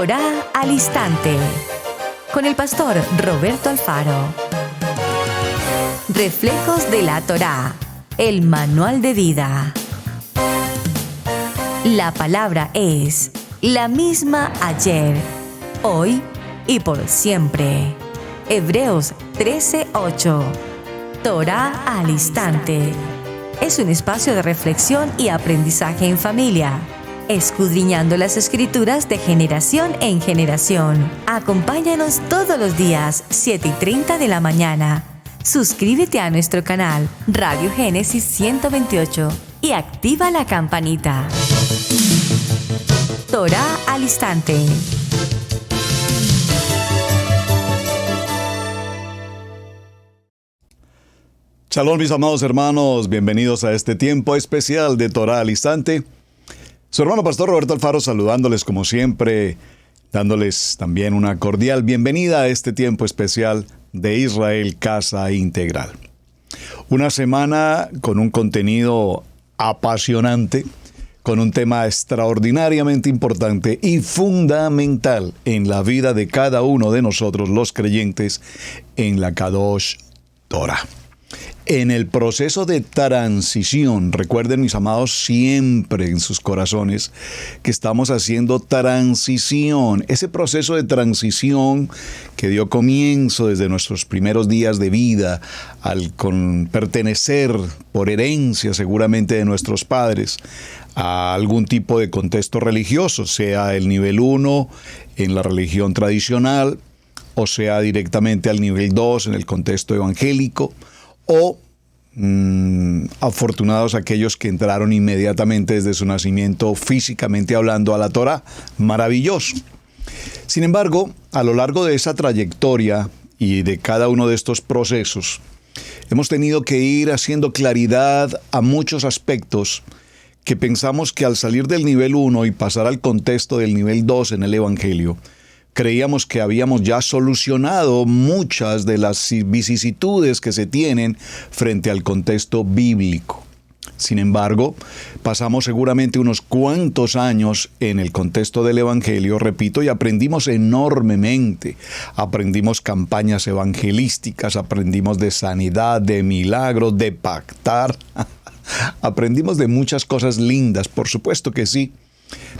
Torá al Instante, con el pastor Roberto Alfaro. Reflejos de la Torá, el manual de vida. La palabra es la misma ayer, hoy y por siempre. Hebreos 13:8. Torá al Instante. Es un espacio de reflexión y aprendizaje en familia, escudriñando las Escrituras de generación en generación. Acompáñanos todos los días, 7:30 de la mañana. Suscríbete a nuestro canal Radio Génesis 128 y activa la campanita. Torá al Instante. Shalom, mis amados hermanos, bienvenidos a este tiempo especial de Torá al Instante. Su hermano pastor Roberto Alfaro saludándoles como siempre, dándoles también una cordial bienvenida a este tiempo especial de Israel Casa Integral. Una semana con un contenido apasionante, con un tema extraordinariamente importante y fundamental en la vida de cada uno de nosotros los creyentes en la Kadosh Torah. En el proceso de transición, recuerden mis amados siempre en sus corazones que estamos haciendo transición. Ese proceso de transición que dio comienzo desde nuestros primeros días de vida al pertenecer por herencia seguramente de nuestros padres a algún tipo de contexto religioso, sea el nivel 1 en la religión tradicional o sea directamente al nivel 2 en el contexto evangélico, o afortunados aquellos que entraron inmediatamente desde su nacimiento físicamente hablando a la Torá. Maravilloso. Sin embargo, a lo largo de esa trayectoria y de cada uno de estos procesos, hemos tenido que ir haciendo claridad a muchos aspectos que pensamos que al salir del nivel 1 y pasar al contexto del nivel 2 en el Evangelio, creíamos que habíamos ya solucionado muchas de las vicisitudes que se tienen frente al contexto bíblico. Sin embargo, pasamos seguramente unos cuantos años en el contexto del Evangelio, repito, y aprendimos enormemente. Aprendimos campañas evangelísticas, aprendimos de sanidad, de milagros, de pactar. Aprendimos de muchas cosas lindas, por supuesto que sí.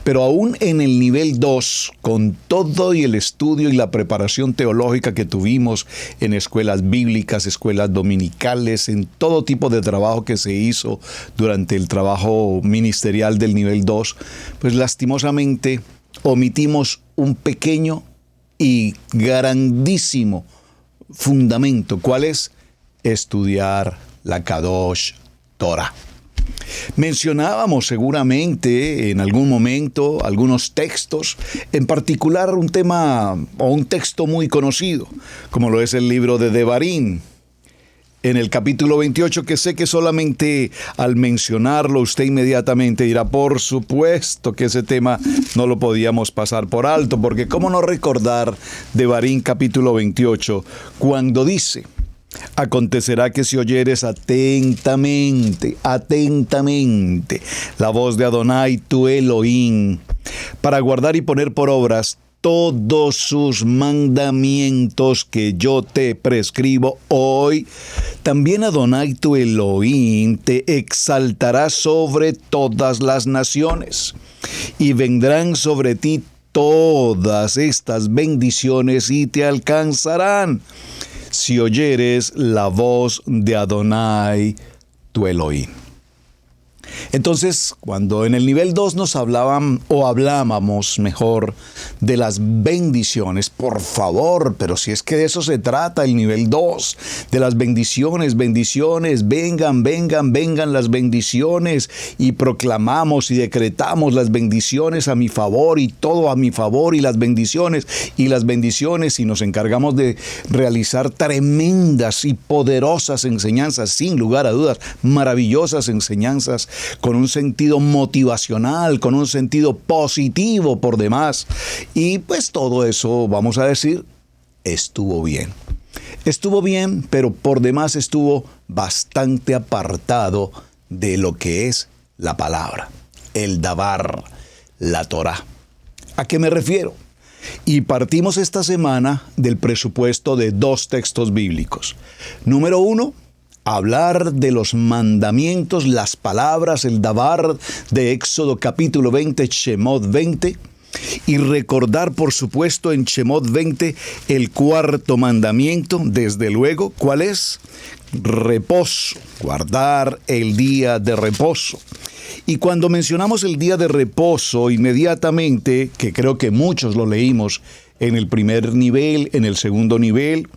Pero aún en el nivel 2, con todo y el estudio y la preparación teológica que tuvimos en escuelas bíblicas, escuelas dominicales, en todo tipo de trabajo que se hizo durante el trabajo ministerial del nivel 2, pues lastimosamente omitimos un pequeño y grandísimo fundamento. ¿Cuál es? Estudiar la Kadosh Torah. Mencionábamos seguramente en algún momento algunos textos, en particular un tema o un texto muy conocido, como lo es el libro de Devarim, en el capítulo 28, que sé que solamente al mencionarlo usted inmediatamente dirá, por supuesto que ese tema no lo podíamos pasar por alto, porque ¿cómo no recordar Devarim capítulo 28, cuando dice: acontecerá que si oyeres atentamente la voz de Adonai tu Elohim, para guardar y poner por obras todos sus mandamientos que yo te prescribo hoy, también Adonai tu Elohim te exaltará sobre todas las naciones, y vendrán sobre ti todas estas bendiciones y te alcanzarán si oyeres la voz de Adonai tu Elohim. Entonces, cuando en el nivel 2 nos hablábamos mejor de las bendiciones, por favor, pero si es que de eso se trata el nivel 2, de las bendiciones, vengan las bendiciones, y proclamamos y decretamos las bendiciones a mi favor y todo a mi favor, y las bendiciones, y nos encargamos de realizar tremendas y poderosas enseñanzas, sin lugar a dudas, maravillosas enseñanzas, con un sentido motivacional, con un sentido positivo por demás. Y pues todo eso, vamos a decir, estuvo bien. Estuvo bien, pero por demás estuvo bastante apartado de lo que es la palabra, el Dabar, la Torá. ¿A qué me refiero? Y partimos esta semana del presupuesto de 2 textos bíblicos. Número 1, hablar de los mandamientos, las palabras, el dabar de Éxodo capítulo 20, Shemot 20. Y recordar, por supuesto, en Shemot 20, el 4º mandamiento, desde luego, ¿cuál es? Reposo, guardar el día de reposo. Y cuando mencionamos el día de reposo, inmediatamente, que creo que muchos lo leímos en el primer nivel, en el segundo nivel,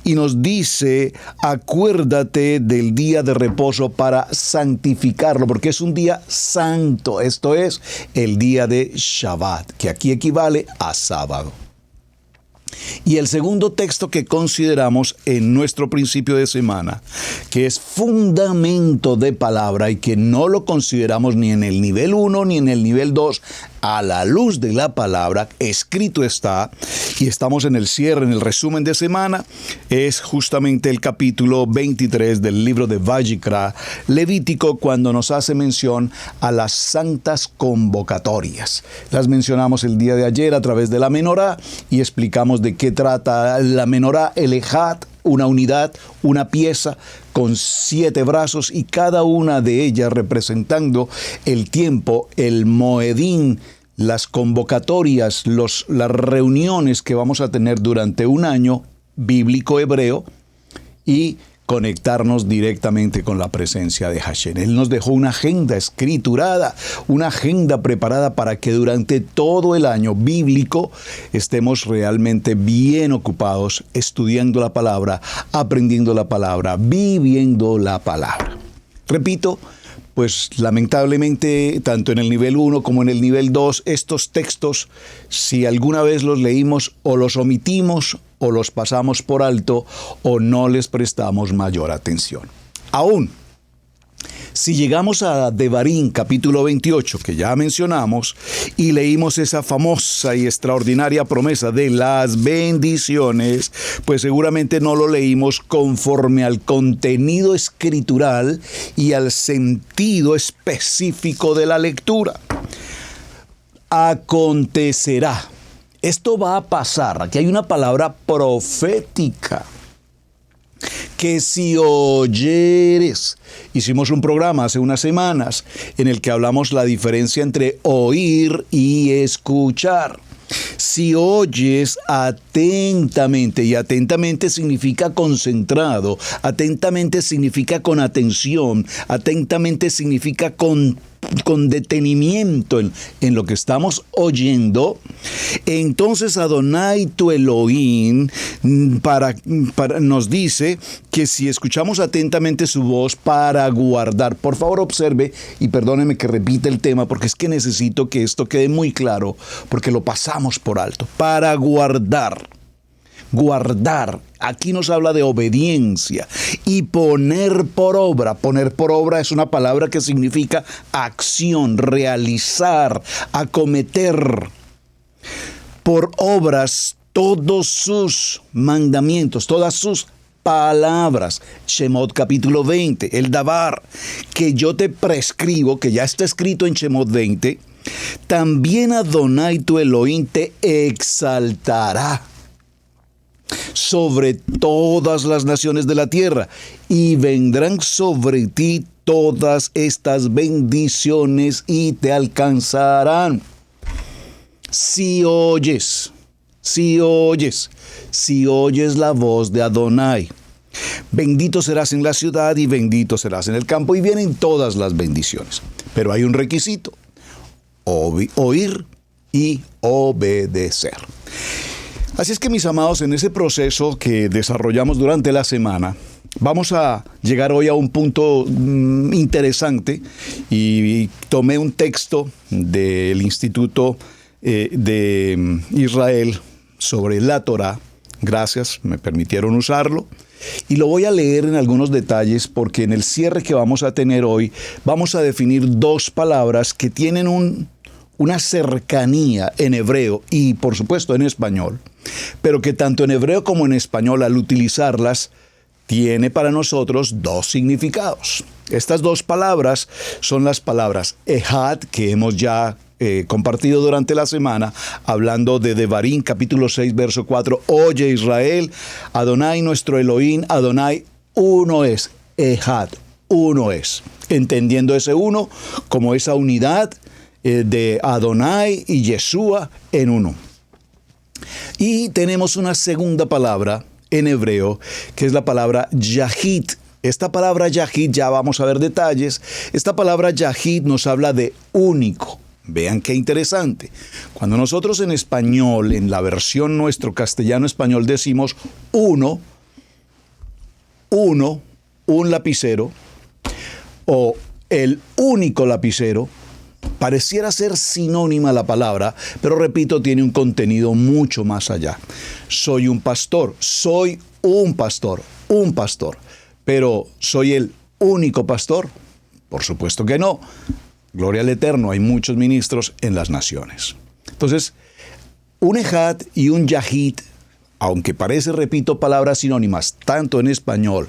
y nos dice, acuérdate del día de reposo para santificarlo, porque es un día santo, esto es el día de Shabbat, que aquí equivale a sábado. Y el segundo texto que consideramos en nuestro principio de semana, que es fundamento de palabra y que no lo consideramos ni en el nivel 1 ni en el nivel 2, a la luz de la palabra, escrito está, y estamos en el cierre, en el resumen de semana, es justamente el capítulo 23 del libro de Vayikra, Levítico, cuando nos hace mención a las santas convocatorias. Las mencionamos el día de ayer a través de la menorá y explicamos de qué trata la menorá, el ejad, una unidad, una pieza con 7 brazos y cada una de ellas representando el tiempo, el moedín, las convocatorias, las reuniones que vamos a tener durante un año bíblico hebreo y conectarnos directamente con la presencia de Hashem. Él nos dejó una agenda escriturada, una agenda preparada para que durante todo el año bíblico estemos realmente bien ocupados estudiando la palabra, aprendiendo la palabra, viviendo la palabra. Repito, pues lamentablemente, tanto en el nivel 1 como en el nivel 2, estos textos, si alguna vez los leímos o los omitimos o los pasamos por alto o no les prestamos mayor atención. Aún, si llegamos a Devarim, capítulo 28, que ya mencionamos, y leímos esa famosa y extraordinaria promesa de las bendiciones, pues seguramente no lo leímos conforme al contenido escritural y al sentido específico de la lectura. Acontecerá. Esto va a pasar. Aquí hay una palabra profética. Que si oyeres, hicimos un programa hace unas semanas en el que hablamos la diferencia entre oír y escuchar. Si oyes atentamente, y atentamente significa concentrado, atentamente significa con atención, atentamente significa con detenimiento en lo que estamos oyendo, entonces Adonai tu Elohim nos dice que si escuchamos atentamente su voz para guardar, por favor observe y perdóneme que repita el tema porque es que necesito que esto quede muy claro porque lo pasamos por alto, para guardar. Guardar, aquí nos habla de obediencia y poner por obra. Poner por obra es una palabra que significa acción, realizar, acometer. Por obras todos sus mandamientos, todas sus palabras. Shemot capítulo 20, el davar que yo te prescribo, que ya está escrito en Shemot 20, también Adonai tu Elohim te exaltará sobre todas las naciones de la tierra, y vendrán sobre ti todas estas bendiciones y te alcanzarán. Si oyes la voz de Adonai, bendito serás en la ciudad y bendito serás en el campo, y vienen todas las bendiciones. Pero hay un requisito: oír y obedecer. Así es que, mis amados, en ese proceso que desarrollamos durante la semana, vamos a llegar hoy a un punto interesante y tomé un texto del Instituto de Israel sobre la Torá. Gracias, me permitieron usarlo. Y lo voy a leer en algunos detalles porque en el cierre que vamos a tener hoy vamos a definir 2 palabras que tienen una cercanía en hebreo y por supuesto en español, pero que tanto en hebreo como en español al utilizarlas tiene para nosotros 2 significados. Estas 2 palabras son las palabras ejad, que hemos ya compartido durante la semana, hablando de Devarim, capítulo 6, verso 4. Oye Israel, Adonai nuestro Elohim, Adonai uno es, Ejad, uno es. Entendiendo ese uno como esa unidad de Adonai y Yeshua en uno. Y tenemos una segunda palabra en hebreo, que es la palabra Yahid. Esta palabra Yahid, ya vamos a ver detalles. Esta palabra Yahid nos habla de único. Vean qué interesante. Cuando nosotros en español, en la versión nuestro castellano-español, decimos uno, un lapicero, o el único lapicero, pareciera ser sinónima la palabra, pero repito, tiene un contenido mucho más allá. Soy un pastor, un pastor. Pero ¿soy el único pastor? Por supuesto que no. Gloria al Eterno, hay muchos ministros en las naciones. Entonces, un Ejad y un Yahid, aunque parece, repito, palabras sinónimas, tanto en español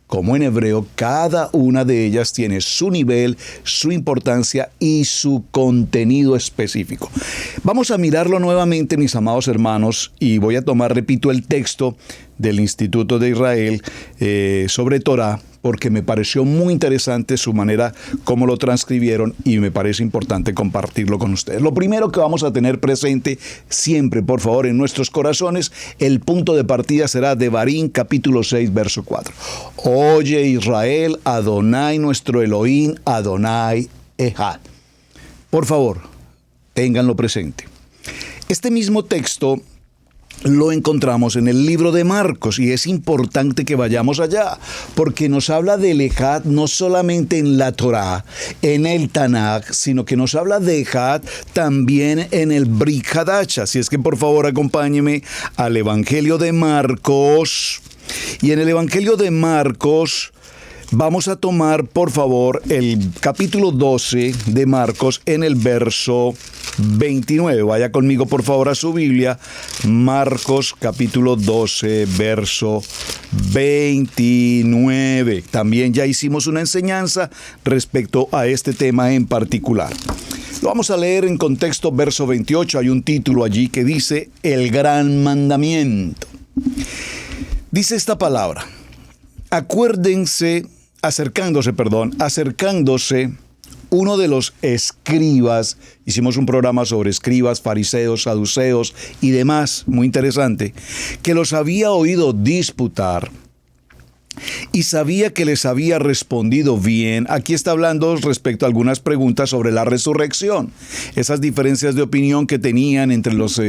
como en hebreo, cada una de ellas tiene su nivel, su importancia y su contenido específico. Vamos a mirarlo nuevamente, mis amados hermanos, y voy a tomar, repito, el texto del Instituto de Israel sobre Torah, porque me pareció muy interesante su manera como lo transcribieron y me parece importante compartirlo con ustedes. Lo primero que vamos a tener presente siempre, por favor, en nuestros corazones, el punto de partida será Devarim, capítulo 6, verso 4. Oye Israel, Adonai nuestro Elohim, Adonai Ejad. Por favor, ténganlo presente. Este mismo texto lo encontramos en el libro de Marcos y es importante que vayamos allá porque nos habla del Ejad no solamente en la Torá, en el Tanaj, sino que nos habla de Ejad también en el Brit Hadash. Así es que por favor acompáñeme al Evangelio de Marcos. Y en el Evangelio de Marcos vamos a tomar, por favor, el capítulo 12 de Marcos en el verso 29. Vaya conmigo, por favor, a su Biblia. Marcos, capítulo 12, verso 29. También ya hicimos una enseñanza respecto a este tema en particular. Lo vamos a leer en contexto, verso 28. Hay un título allí que dice, el gran mandamiento. Dice esta palabra. Acercándose uno de los escribas, hicimos un programa sobre escribas, fariseos, saduceos y demás, muy interesante, que los había oído disputar y sabía que les había respondido bien. Aquí está hablando respecto a algunas preguntas sobre la resurrección. Esas diferencias de opinión que tenían entre los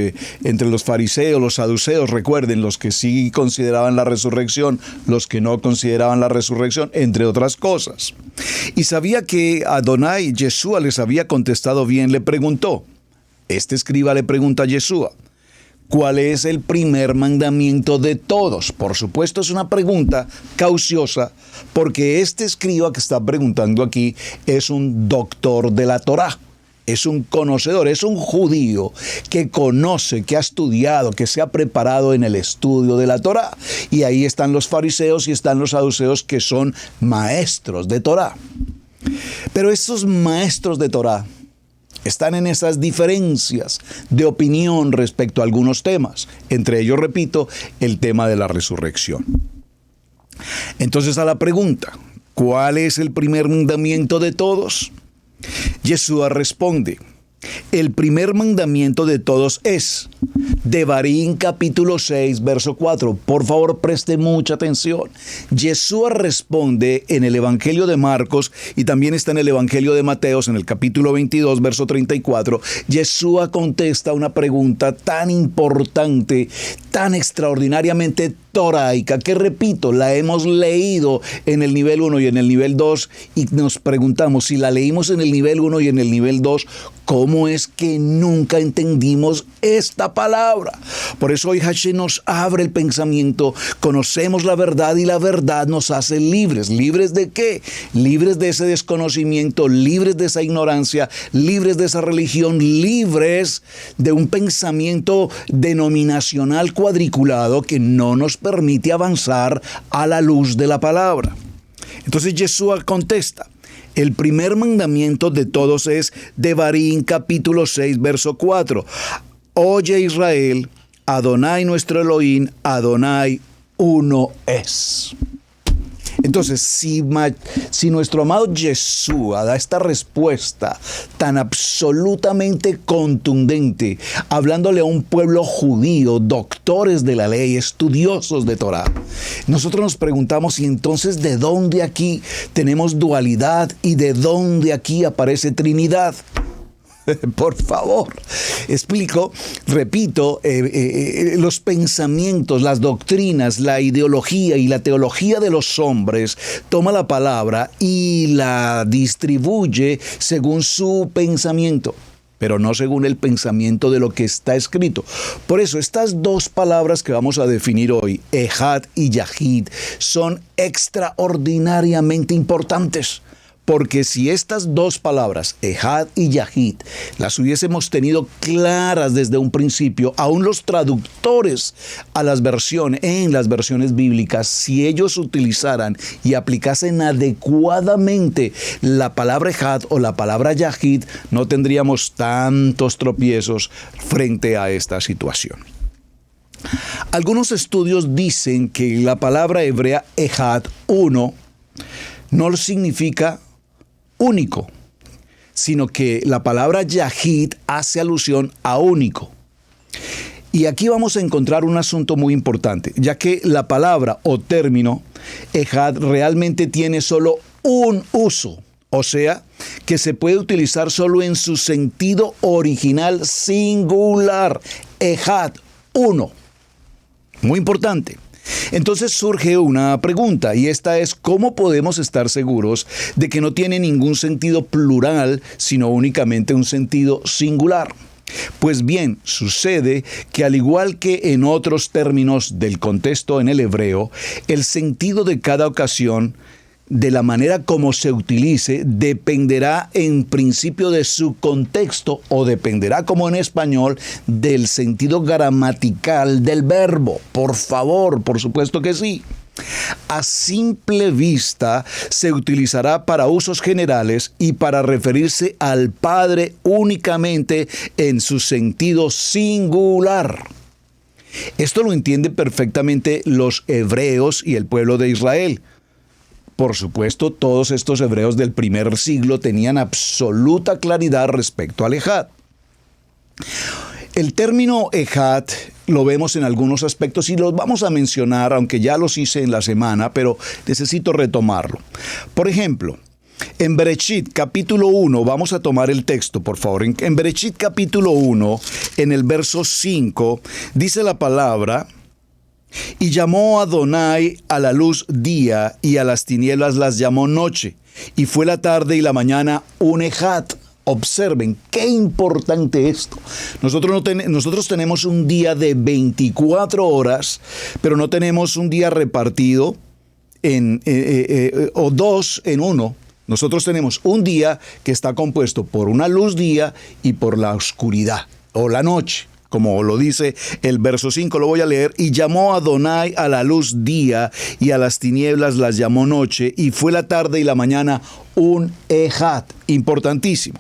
fariseos, los saduceos, recuerden, los que sí consideraban la resurrección, los que no consideraban la resurrección, entre otras cosas. Y sabía que Adonai, Yeshua, les había contestado bien. Le preguntó, este escriba le pregunta a Yeshua, ¿cuál es el primer mandamiento de todos? Por supuesto, es una pregunta cauciosa, porque este escriba que está preguntando aquí es un doctor de la Torá, es un conocedor, es un judío que conoce, que ha estudiado, que se ha preparado en el estudio de la Torá. Y ahí están los fariseos y están los saduceos que son maestros de Torá. Pero estos maestros de Torá están en esas diferencias de opinión respecto a algunos temas. Entre ellos, repito, el tema de la resurrección. Entonces, a la pregunta, ¿cuál es el primer mandamiento de todos? Yeshua responde, el primer mandamiento de todos es Devarim capítulo 6, verso 4. Por favor, preste mucha atención. Yeshua responde en el Evangelio de Marcos y también está en el Evangelio de Mateos, en el capítulo 22, verso 34. Yeshua contesta una pregunta tan importante, tan extraordinariamente toraica, que repito, la hemos leído en el nivel 1 y en el nivel 2 y nos preguntamos, si la leímos en el nivel 1 y en el nivel 2, ¿cómo es que nunca entendimos esta palabra? Por eso hoy Hashem nos abre el pensamiento, conocemos la verdad y la verdad nos hace libres. ¿Libres de qué? Libres de ese desconocimiento, libres de esa ignorancia, libres de esa religión, libres de un pensamiento denominacional cuadriculado que no nos permite avanzar a la luz de la palabra. Entonces Yeshua contesta. El primer mandamiento de todos es Devarim capítulo 6, verso 4. Oye Israel, Adonai nuestro Elohim, Adonai uno es. Entonces, si nuestro amado Yeshua da esta respuesta tan absolutamente contundente, hablándole a un pueblo judío, doctores de la ley, estudiosos de Torah, nosotros nos preguntamos, ¿y entonces de dónde aquí tenemos dualidad y de dónde aquí aparece Trinidad? Por favor, explico, repito, los pensamientos, las doctrinas, la ideología y la teología de los hombres toma la palabra y la distribuye según su pensamiento, pero no según el pensamiento de lo que está escrito. Por eso, estas dos palabras que vamos a definir hoy, Ejad y Yahid, son extraordinariamente importantes. Porque si estas dos palabras, Ejad y Yahid, las hubiésemos tenido claras desde un principio, aún los traductores en las versiones bíblicas, si ellos utilizaran y aplicasen adecuadamente la palabra Ejad o la palabra Yahid, no tendríamos tantos tropiezos frente a esta situación. Algunos estudios dicen que la palabra hebrea Ejad, uno, no significa único, sino que la palabra Yahid hace alusión a único. Y aquí vamos a encontrar un asunto muy importante, ya que la palabra o término Ejad realmente tiene solo un uso, o sea, que se puede utilizar solo en su sentido original singular. Ejad, uno. Muy importante. Entonces surge una pregunta, y esta es: ¿cómo podemos estar seguros de que no tiene ningún sentido plural, sino únicamente un sentido singular? Pues bien, sucede que al igual que en otros términos del contexto en el hebreo, el sentido de cada ocasión, de la manera como se utilice, dependerá en principio de su contexto, o dependerá, como en español, del sentido gramatical del verbo. Por favor, por supuesto que sí. A simple vista se utilizará para usos generales y para referirse al Padre únicamente en su sentido singular. Esto lo entienden perfectamente los hebreos y el pueblo de Israel. Por supuesto, todos estos hebreos del primer siglo tenían absoluta claridad respecto al Ejad. El término Ejad lo vemos en algunos aspectos y los vamos a mencionar, aunque ya los hice en la semana, pero necesito retomarlo. Por ejemplo, en Bereshit capítulo 1, vamos a tomar el texto, por favor. En Bereshit capítulo 1, en el verso 5, dice la palabra: y llamó Adonai a la luz día, y a las tinieblas las llamó noche, y fue la tarde y la mañana un Ejad. Observen, qué importante esto. Nosotros tenemos un día de 24 horas, pero no tenemos un día repartido o dos en uno. Nosotros tenemos un día que está compuesto por una luz día y por la oscuridad, o la noche. Como lo dice el verso 5, lo voy a leer: y llamó Adonai a la luz día, y a las tinieblas las llamó noche, y fue la tarde y la mañana un Ejad. Importantísimo.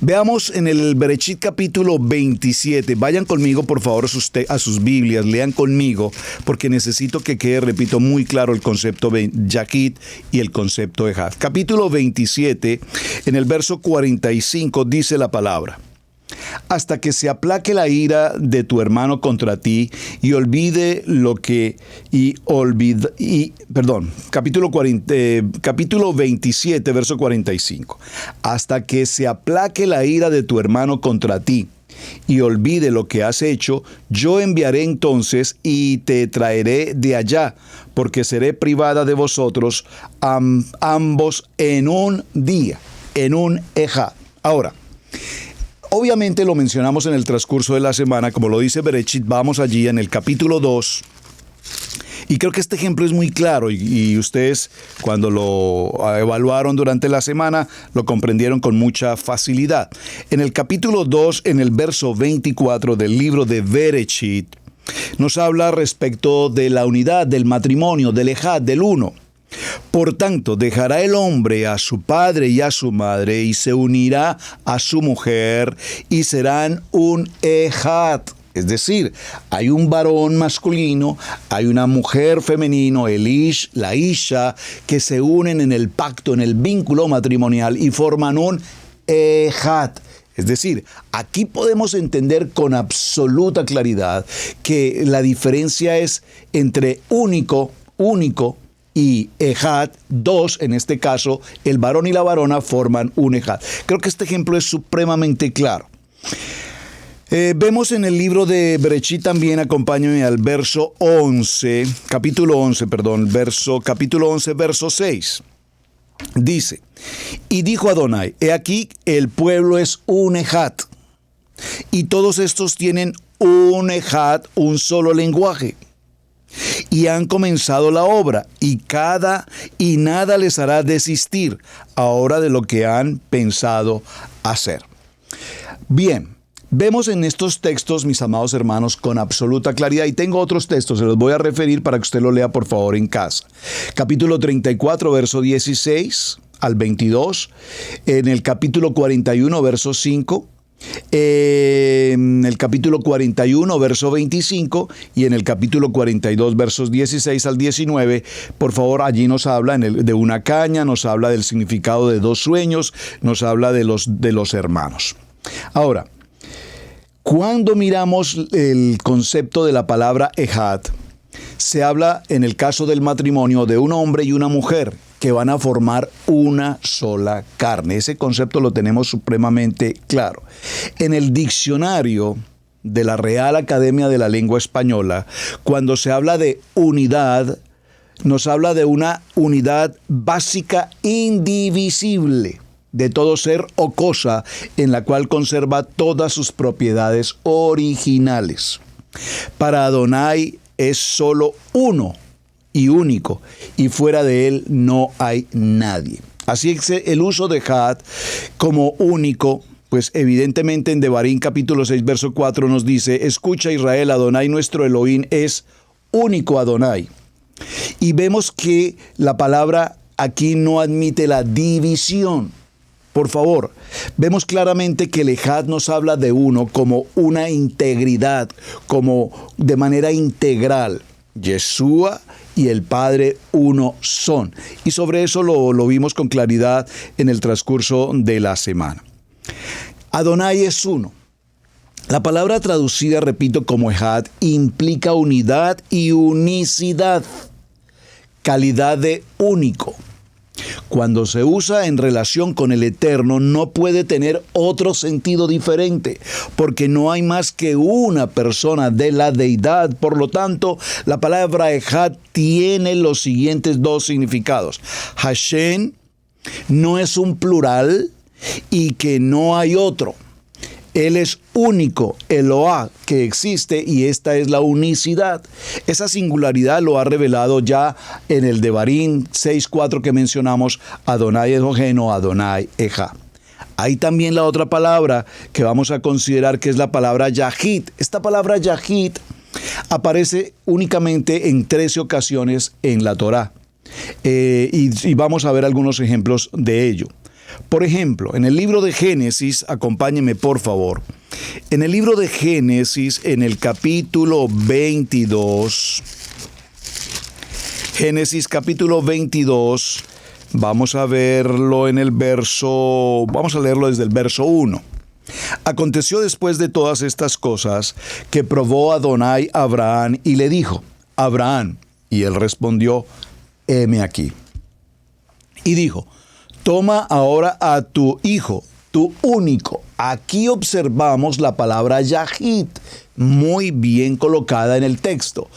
Veamos en el Bereshit capítulo 27. Vayan conmigo, por favor, a sus Biblias, lean conmigo, porque necesito que quede, repito, muy claro el concepto Yahid y el concepto Ejad. Capítulo 27, en el verso 45, dice la palabra: hasta que se aplaque la ira de tu hermano contra ti y olvide lo que capítulo 27, verso 45. Hasta que se aplaque la ira de tu hermano contra ti y olvide lo que has hecho, yo enviaré entonces y te traeré de allá, porque seré privada de vosotros ambos en un día, en un Ejad. Ahora, obviamente lo mencionamos en el transcurso de la semana, como lo dice Bereshit. Vamos allí en el capítulo 2. Y creo que este ejemplo es muy claro y ustedes, cuando lo evaluaron durante la semana, lo comprendieron con mucha facilidad. En el capítulo 2, en el verso 24 del libro de Bereshit, nos habla respecto de la unidad, del matrimonio, del Ejad, del uno. Por tanto, dejará el hombre a su padre y a su madre y se unirá a su mujer y serán un ejad. Es decir, hay un varón masculino, hay una mujer femenino, el ish, la isha, que se unen en el pacto, en el vínculo matrimonial y forman un ejad. Es decir, aquí podemos entender con absoluta claridad que la diferencia es entre único, y ejad, dos, en este caso, el varón y la varona forman un ejad. Creo que este ejemplo es supremamente claro. Vemos en el libro de Bereshit también, acompáñenme al capítulo 11, verso 6. Dice, y dijo Adonai, he aquí el pueblo es un ejad, y todos estos tienen un ejad, un solo lenguaje. Y han comenzado la obra, y nada les hará desistir ahora de lo que han pensado hacer. Bien, vemos en estos textos, mis amados hermanos, con absoluta claridad, y tengo otros textos, se los voy a referir para que usted lo lea por favor en casa. Capítulo 34, verso 16 al 22, en el capítulo 41, verso 5, en el capítulo 41, verso 25 y en el capítulo 42, versos 16 al 19, por favor, allí nos habla de una caña, nos habla del significado de dos sueños, nos habla de los hermanos. Ahora, cuando miramos el concepto de la palabra ejad, se habla en el caso del matrimonio de un hombre y una mujer que van a formar una sola carne. Ese concepto lo tenemos supremamente claro. En el diccionario de la Real Academia de la Lengua Española, cuando se habla de unidad, nos habla de una unidad básica indivisible de todo ser o cosa en la cual conserva todas sus propiedades originales. Para Adonai es solo uno y único, y fuera de él no hay nadie. Así es el uso de ejad como único, pues evidentemente en Devarim capítulo 6 verso 4 nos dice, escucha Israel, Adonai nuestro Elohim es único Adonai. Y vemos que la palabra aquí no admite la división. Por favor, vemos claramente que el ejad nos habla de uno como una integridad, como de manera integral. Yeshua y el Padre uno son. Y sobre eso lo vimos con claridad en el transcurso de la semana. Adonai es uno. La palabra traducida, repito, como ejad, implica unidad y unicidad, calidad de único. Cuando se usa en relación con el Eterno, no puede tener otro sentido diferente, porque no hay más que una persona de la deidad. Por lo tanto, la palabra ejad tiene los siguientes dos significados. Hashem no es un plural y que no hay otro. Él es único, Eloah, que existe, y esta es la unicidad. Esa singularidad lo ha revelado ya en el Devarim 6:4 que mencionamos, Adonai Elohim, Adonai Ejad. Hay también la otra palabra que vamos a considerar, que es la palabra Yahid. Esta palabra Yahid aparece únicamente en 13 ocasiones en la Torá. Y vamos a ver algunos ejemplos de ello. Por ejemplo, en el libro de Génesis, acompáñenme por favor, en el libro de Génesis, en el capítulo 22, Génesis capítulo 22, vamos a verlo en el verso, vamos a leerlo desde el verso 1. Aconteció después de todas estas cosas que probó Adonai a Abraham y le dijo, Abraham, y él respondió, heme aquí. Y dijo, toma ahora a tu hijo, tu único. Aquí observamos la palabra Yahid, muy bien colocada en el texto.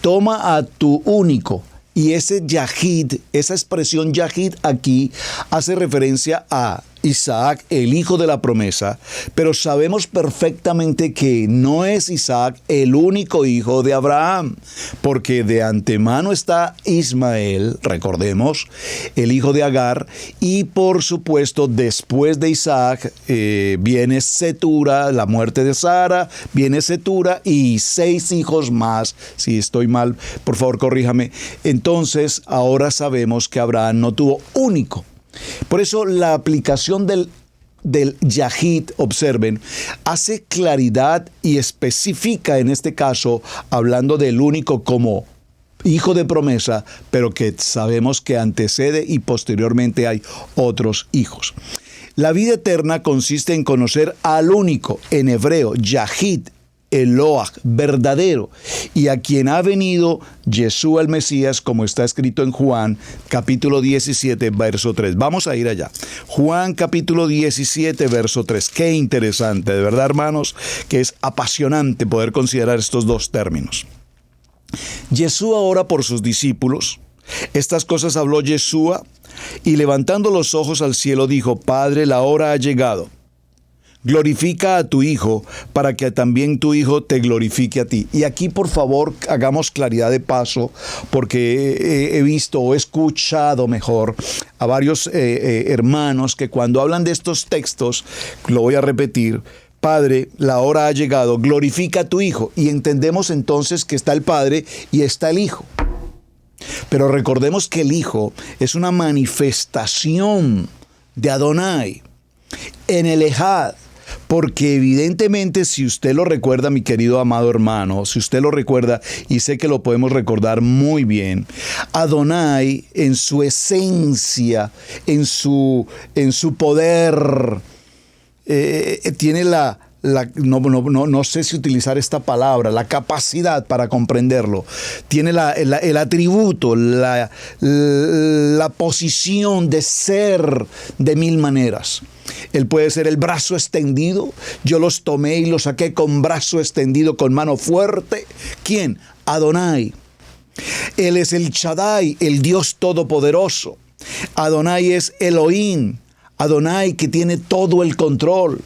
Toma a tu único. Y ese Yahid, esa expresión Yahid aquí hace referencia a Isaac, el hijo de la promesa, pero sabemos perfectamente que no es Isaac el único hijo de Abraham, porque de antemano está Ismael, recordemos, el hijo de Agar, y por supuesto después de Isaac viene Cetura, la muerte de Sara, viene Cetura y 6 hijos más. Si estoy mal, por favor corríjame. Entonces ahora sabemos que Abraham no tuvo único. Por eso la aplicación del Yahid, observen, hace claridad y especifica en este caso, hablando del único como hijo de promesa, pero que sabemos que antecede y posteriormente hay otros hijos. La vida eterna consiste en conocer al único, en hebreo, Yahid, Eloah, verdadero, y a quien ha venido Yeshua el Mesías, como está escrito en Juan, capítulo 17, verso 3. Vamos a ir allá. Juan, capítulo 17, verso 3. Qué interesante, de verdad, hermanos, que es apasionante poder considerar estos dos términos. Yeshua ora por sus discípulos. Estas cosas habló Yeshua, y levantando los ojos al cielo dijo: Padre, la hora ha llegado. Glorifica a tu Hijo, para que también tu Hijo te glorifique a ti. Y aquí, por favor, hagamos claridad de paso, porque he visto o he escuchado mejor a varios hermanos que cuando hablan de estos textos, lo voy a repetir: Padre, la hora ha llegado, glorifica a tu Hijo. Y entendemos entonces que está el Padre y está el Hijo. Pero recordemos que el Hijo es una manifestación de Adonai en el Ejad. Porque evidentemente, si usted lo recuerda, mi querido amado hermano, si usted lo recuerda, y sé que lo podemos recordar muy bien, Adonai en su esencia, en su poder, tiene no sé si utilizar esta palabra, la capacidad para comprenderlo. Tiene el atributo, la posición de ser de 1000 maneras. Él puede ser el brazo extendido. Yo los tomé y los saqué con brazo extendido, con mano fuerte. ¿Quién? Adonai. Él es el Shaddai, el Dios todopoderoso. Adonai es Elohim. Adonai que tiene todo el control.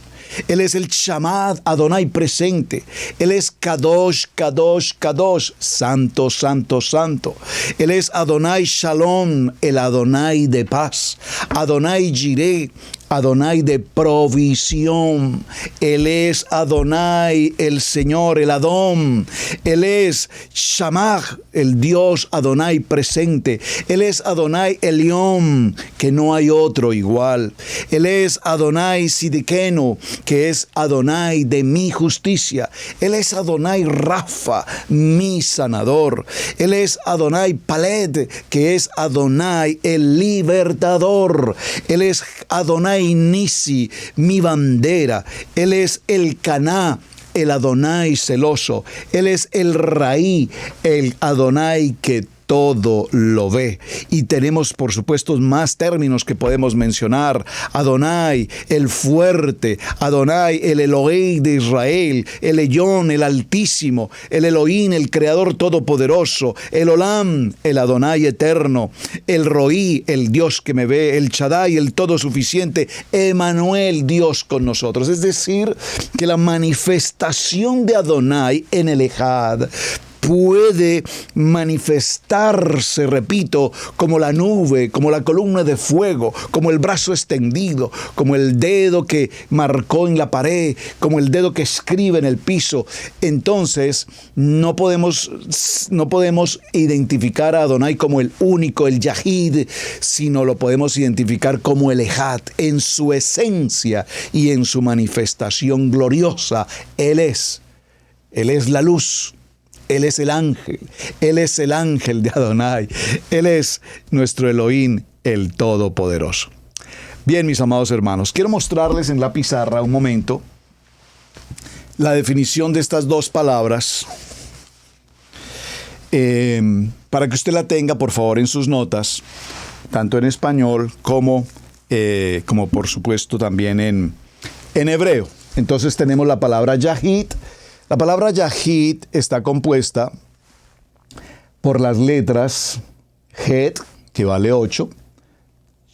Él es el Shamad, Adonai presente. Él es Kadosh, Kadosh, Kadosh, santo, santo, santo. Él es Adonai Shalom, el Adonai de paz. Adonai Jireh, Adonai de provisión. Él es Adonai, el Señor, el Adón. Él es Shamach, el Dios Adonai presente. Él es Adonai Elión, que no hay otro igual. Él es Adonai Siddiqueno, que es Adonai de mi justicia. Él es Adonai Rafa, mi sanador. Él es Adonai Paled, que es Adonai el libertador. Él es Adonai Nisi, mi bandera. Él es el Caná, el Adonai celoso. Él es el Raí, el Adonai que todo lo ve. Y tenemos, por supuesto, más términos que podemos mencionar. Adonai, el fuerte. Adonai, el Elohei de Israel. El Eyón, el Altísimo. El Elohim, el Creador Todopoderoso. El Olam, el Adonai eterno. El Roí, el Dios que me ve. El Shaddai, el Todo Suficiente. Emanuel, Dios con nosotros. Es decir, que la manifestación de Adonai en el Ejad puede manifestarse, repito, como la nube, como la columna de fuego, como el brazo extendido, como el dedo que marcó en la pared, como el dedo que escribe en el piso. Entonces, no podemos identificar a Adonai como el único, el Yahid, sino lo podemos identificar como el Ejad, en su esencia y en su manifestación gloriosa. Él es la luz. Él es el ángel de Adonai. Él es nuestro Elohim, el Todopoderoso. Bien, mis amados hermanos, quiero mostrarles en la pizarra un momento la definición de estas dos palabras, para que usted la tenga, por favor, en sus notas, tanto en español como por supuesto, también en hebreo. Entonces tenemos la palabra Yahid. La palabra Yahid está compuesta por las letras Het, que vale 8,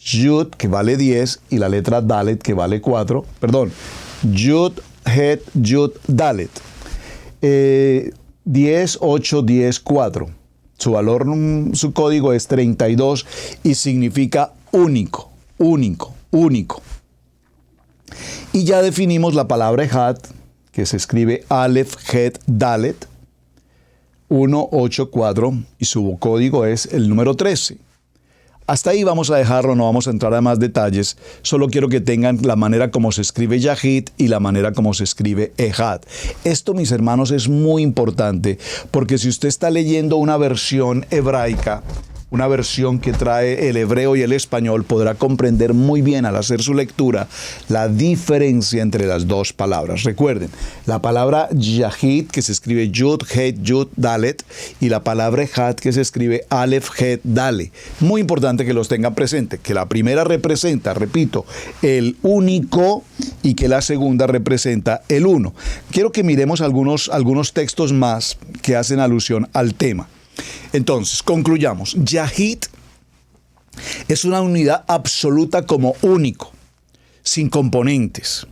Yud, que vale 10, y la letra Dalet, que vale 4. Perdón, Yud, Het, Yud, Dalet. 10, 8, 10, 4. Su valor, su código es 32 y significa único, único, único. Y ya definimos la palabra Ejad, que se escribe Aleph, Het, Dalet, 1, 8, 4, y su código es el número 13. Hasta ahí vamos a dejarlo, no vamos a entrar a más detalles. Solo quiero que tengan la manera como se escribe Yahid y la manera como se escribe Ejad. Esto, mis hermanos, es muy importante, porque si usted está leyendo una versión hebraica, una versión que trae el hebreo y el español, podrá comprender muy bien al hacer su lectura la diferencia entre las dos palabras. Recuerden, la palabra Yahid, que se escribe Yud, Het, Yud, Dalet, y la palabra Ejad, que se escribe Aleph, Het, Dale. Muy importante que los tengan presente, que la primera representa, repito, el único y que la segunda representa el uno. Quiero que miremos algunos textos más que hacen alusión al tema. Entonces, concluyamos. Yahid es una unidad absoluta como único, sin componentes.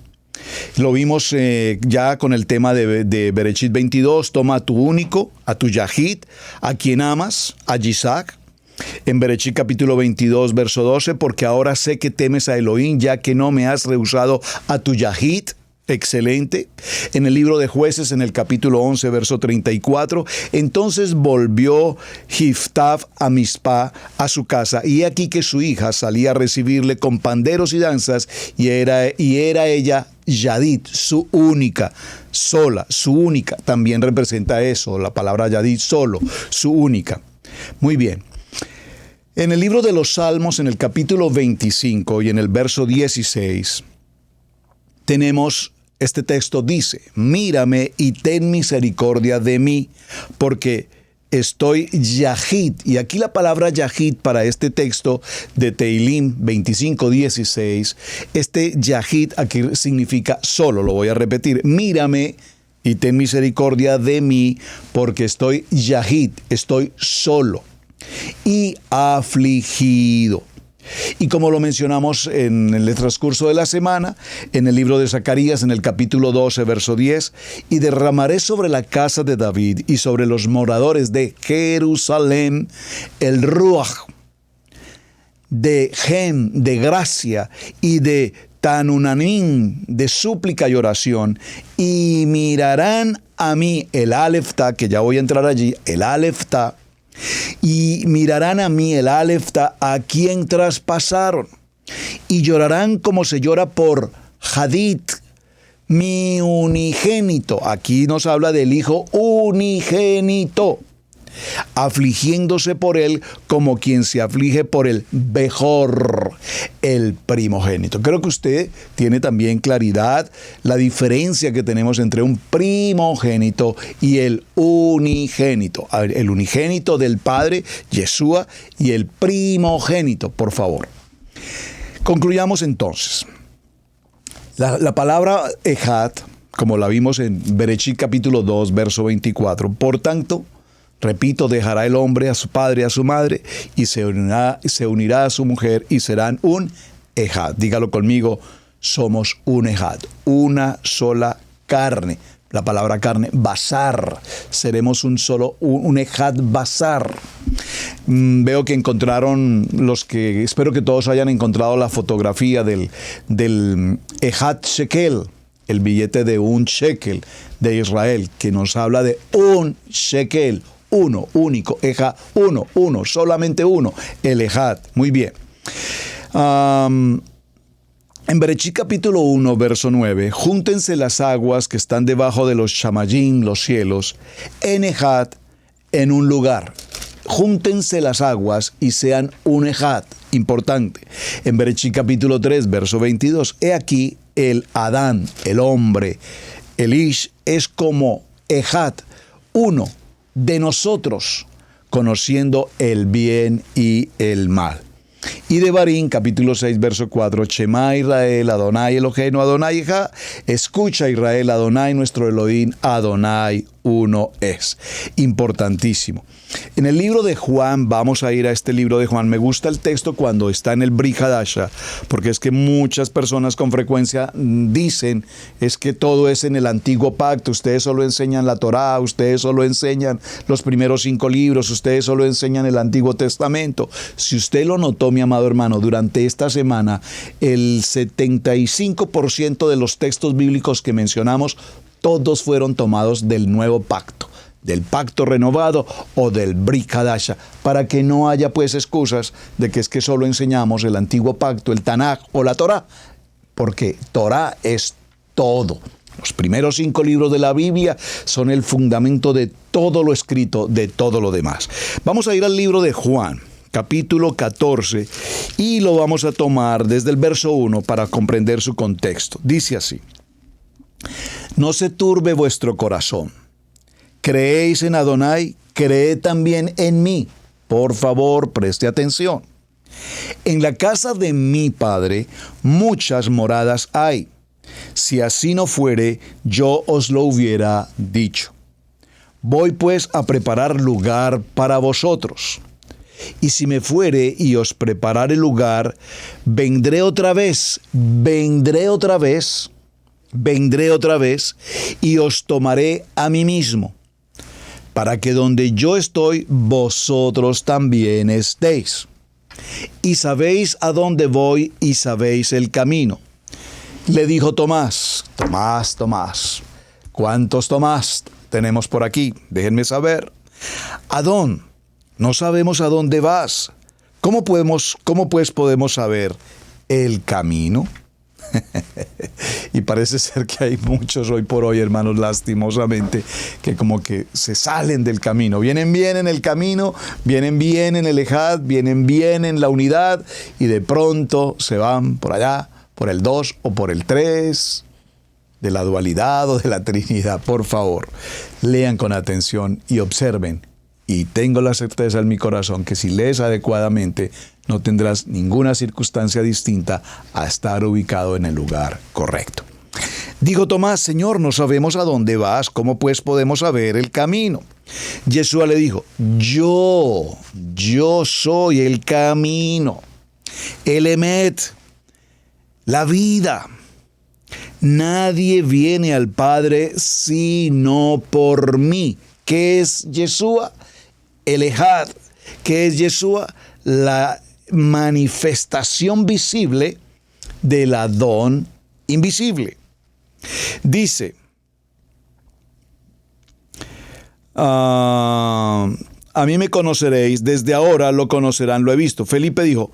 Lo vimos ya con el tema de Bereshit 22. Toma a tu único, a tu Yahid, a quien amas, a Yitzhak. En Bereshit capítulo 22, verso 12, porque ahora sé que temes a Elohim, ya que no me has rehusado a tu Yahid. Excelente. En el libro de Jueces, en el capítulo 11, verso 34, entonces volvió Jiftaf a Mizpah, a su casa, y he aquí que su hija salía a recibirle con panderos y danzas, y era ella Yadid, su única, sola, su única. También representa eso, la palabra Yadid, solo, su única. Muy bien. En el libro de los Salmos, en el capítulo 25 y en el verso 16, tenemos este texto, dice: mírame y ten misericordia de mí, porque estoy Yahid. Y aquí la palabra Yahid para este texto de Teilim 25:16, este Yahid aquí significa solo. Lo voy a repetir: mírame y ten misericordia de mí, porque estoy Yahid, estoy solo y afligido. Y como lo mencionamos en el transcurso de la semana, en el libro de Zacarías, en el capítulo 12, verso 10, y derramaré sobre la casa de David y sobre los moradores de Jerusalén el ruaj de Gem, de gracia, y de Tanunanim, de súplica y oración, y mirarán a mí, el Alephta, que ya voy a entrar allí, el Alephta, y mirarán a mí, el Alephta, a quien traspasaron, y llorarán como se llora por Hadid, mi unigénito. Aquí nos habla del hijo unigénito, afligiéndose por él como quien se aflige por el Bejor, el primogénito. Creo que usted tiene también claridad la diferencia que tenemos entre un primogénito y el unigénito. A ver, el unigénito del Padre, Yeshua, y el primogénito, por favor. Concluyamos entonces. La palabra Ejad, como la vimos en Bereshit capítulo 2, verso 24, por tanto, repito, dejará el hombre a su padre y a su madre, y se unirá a su mujer, y serán un Ejad. Dígalo conmigo: somos un Ejad, una sola carne. La palabra carne, basar. Seremos un Ejad basar. Veo que encontraron espero que todos hayan encontrado la fotografía del Ejad Shekel, el billete de un shekel de Israel, que nos habla de un shekel, uno, único, Ejad, uno, solamente uno, el Ejad. Muy bien. En Bereshit capítulo 1, verso 9, júntense las aguas que están debajo de los shamayim, los cielos, en Ejad, en un lugar. Júntense las aguas y sean un Ejad. Importante. En Bereshit capítulo 3, verso 22, he aquí el Adán, el hombre, el Ish, es como Ejad, uno de nosotros, conociendo el bien y el mal. Y de Barín, capítulo 6, verso 4, Shema Israel, Adonai Eloheinu, Adonai Ejad, escucha Israel, Adonai nuestro Elohim, Adonai uno es. Importantísimo. En el libro de Juan, vamos a ir a este libro de Juan. Me gusta el texto cuando está en el Brit Hadasha, porque es que muchas personas con frecuencia dicen, es que todo es en el antiguo pacto, ustedes solo enseñan la Torá, ustedes solo enseñan los primeros 5 libros, ustedes solo enseñan el Antiguo Testamento. Si usted lo notó, mi amado hermano, durante esta semana, el 75% de los textos bíblicos que mencionamos, todos fueron tomados del nuevo pacto, del pacto renovado o del Brit Hadasha, para que no haya pues excusas de que es que solo enseñamos el antiguo pacto, el Tanaj o la Torá, porque Torá es todo. Los primeros 5 libros de la Biblia son el fundamento de todo lo escrito, de todo lo demás. Vamos a ir al libro de Juan, capítulo 14, y lo vamos a tomar desde el verso 1 para comprender su contexto. Dice así: no se turbe vuestro corazón. Creéis en Adonai, creed también en mí. Por favor, preste atención. En la casa de mi Padre muchas moradas hay. Si así no fuere, yo os lo hubiera dicho. Voy pues a preparar lugar para vosotros. Y si me fuere y os preparare lugar, vendré otra vez y os tomaré a mí mismo, para que donde yo estoy, vosotros también estéis. Y sabéis a dónde voy y sabéis el camino. Le dijo Tomás, Tomás, ¿cuántos Tomás tenemos por aquí? Déjenme saber. Adón, no sabemos a dónde vas. ¿Cómo pues podemos saber el camino? Y parece ser que hay muchos hoy por hoy, hermanos, lastimosamente, que como que se salen del camino. Vienen bien en el camino, vienen bien en el Ejad, vienen bien en la unidad, y de pronto se van por allá, por el 2 o por el 3, de la dualidad o de la Trinidad. Por favor, lean con atención y observen. Y tengo la certeza en mi corazón que si lees adecuadamente, no tendrás ninguna circunstancia distinta a estar ubicado en el lugar correcto. Dijo Tomás, Señor, no sabemos a dónde vas, ¿cómo pues podemos saber el camino? Yeshua le dijo, yo soy el camino, el Emet, la vida. Nadie viene al Padre sino por mí. ¿Qué es Yeshua? El Ejad. ¿Qué es Yeshua? La manifestación visible del Adón invisible. Dice, a mí me conoceréis, desde ahora lo conocerán, lo he visto. Felipe dijo,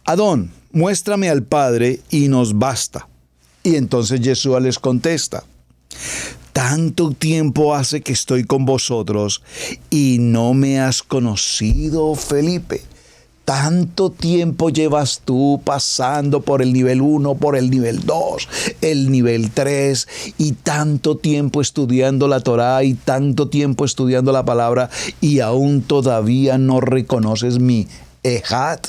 Adón, muéstrame al Padre y nos basta. Y entonces Yeshua les contesta, tanto tiempo hace que estoy con vosotros y no me has conocido, Felipe. Tanto tiempo llevas tú pasando por el nivel 1, por el nivel 2, el nivel 3, y tanto tiempo estudiando la Torá y tanto tiempo estudiando la palabra, y aún todavía no reconoces mi Ejad.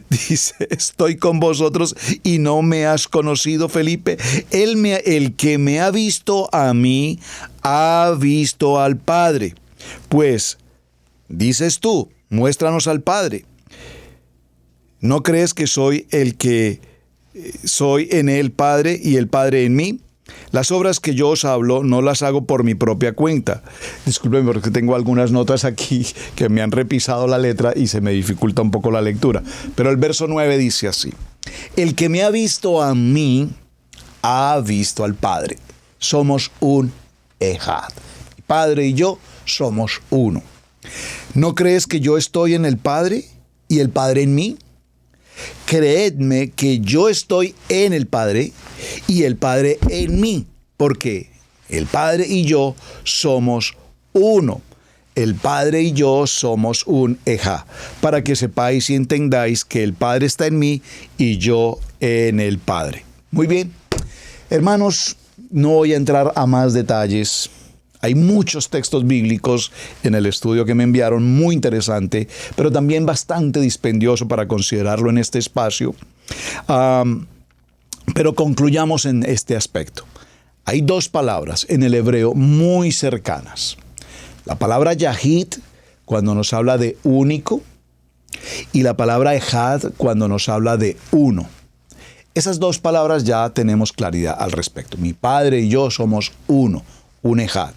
Dice, estoy con vosotros y no me has conocido, Felipe. El que me ha visto a mí, ha visto al Padre. Pues, dices tú, muéstranos al Padre. ¿No crees que soy el que soy en el Padre y el Padre en mí? Las obras que yo os hablo no las hago por mi propia cuenta. Discúlpenme porque tengo algunas notas aquí que me han repisado la letra y se me dificulta un poco la lectura. Pero el verso 9 dice así: el que me ha visto a mí, ha visto al Padre. Somos un Ejad. Mi Padre y yo somos uno. ¿No crees que yo estoy en el Padre y el Padre en mí? Creedme que yo estoy en el Padre y el Padre en mí, porque el Padre y yo somos uno. El Padre y yo somos un Ejá, para que sepáis y entendáis que el Padre está en mí y yo en el Padre. Muy bien, hermanos, no voy a entrar a más detalles. Hay muchos textos bíblicos en el estudio que me enviaron, muy interesante, pero también bastante dispendioso para considerarlo en este espacio. Pero concluyamos en este aspecto. Hay dos palabras en el hebreo muy cercanas. La palabra Yahid cuando nos habla de único y la palabra Ejad cuando nos habla de uno. Esas dos palabras ya tenemos claridad al respecto. Mi padre y yo somos uno, un Ejad.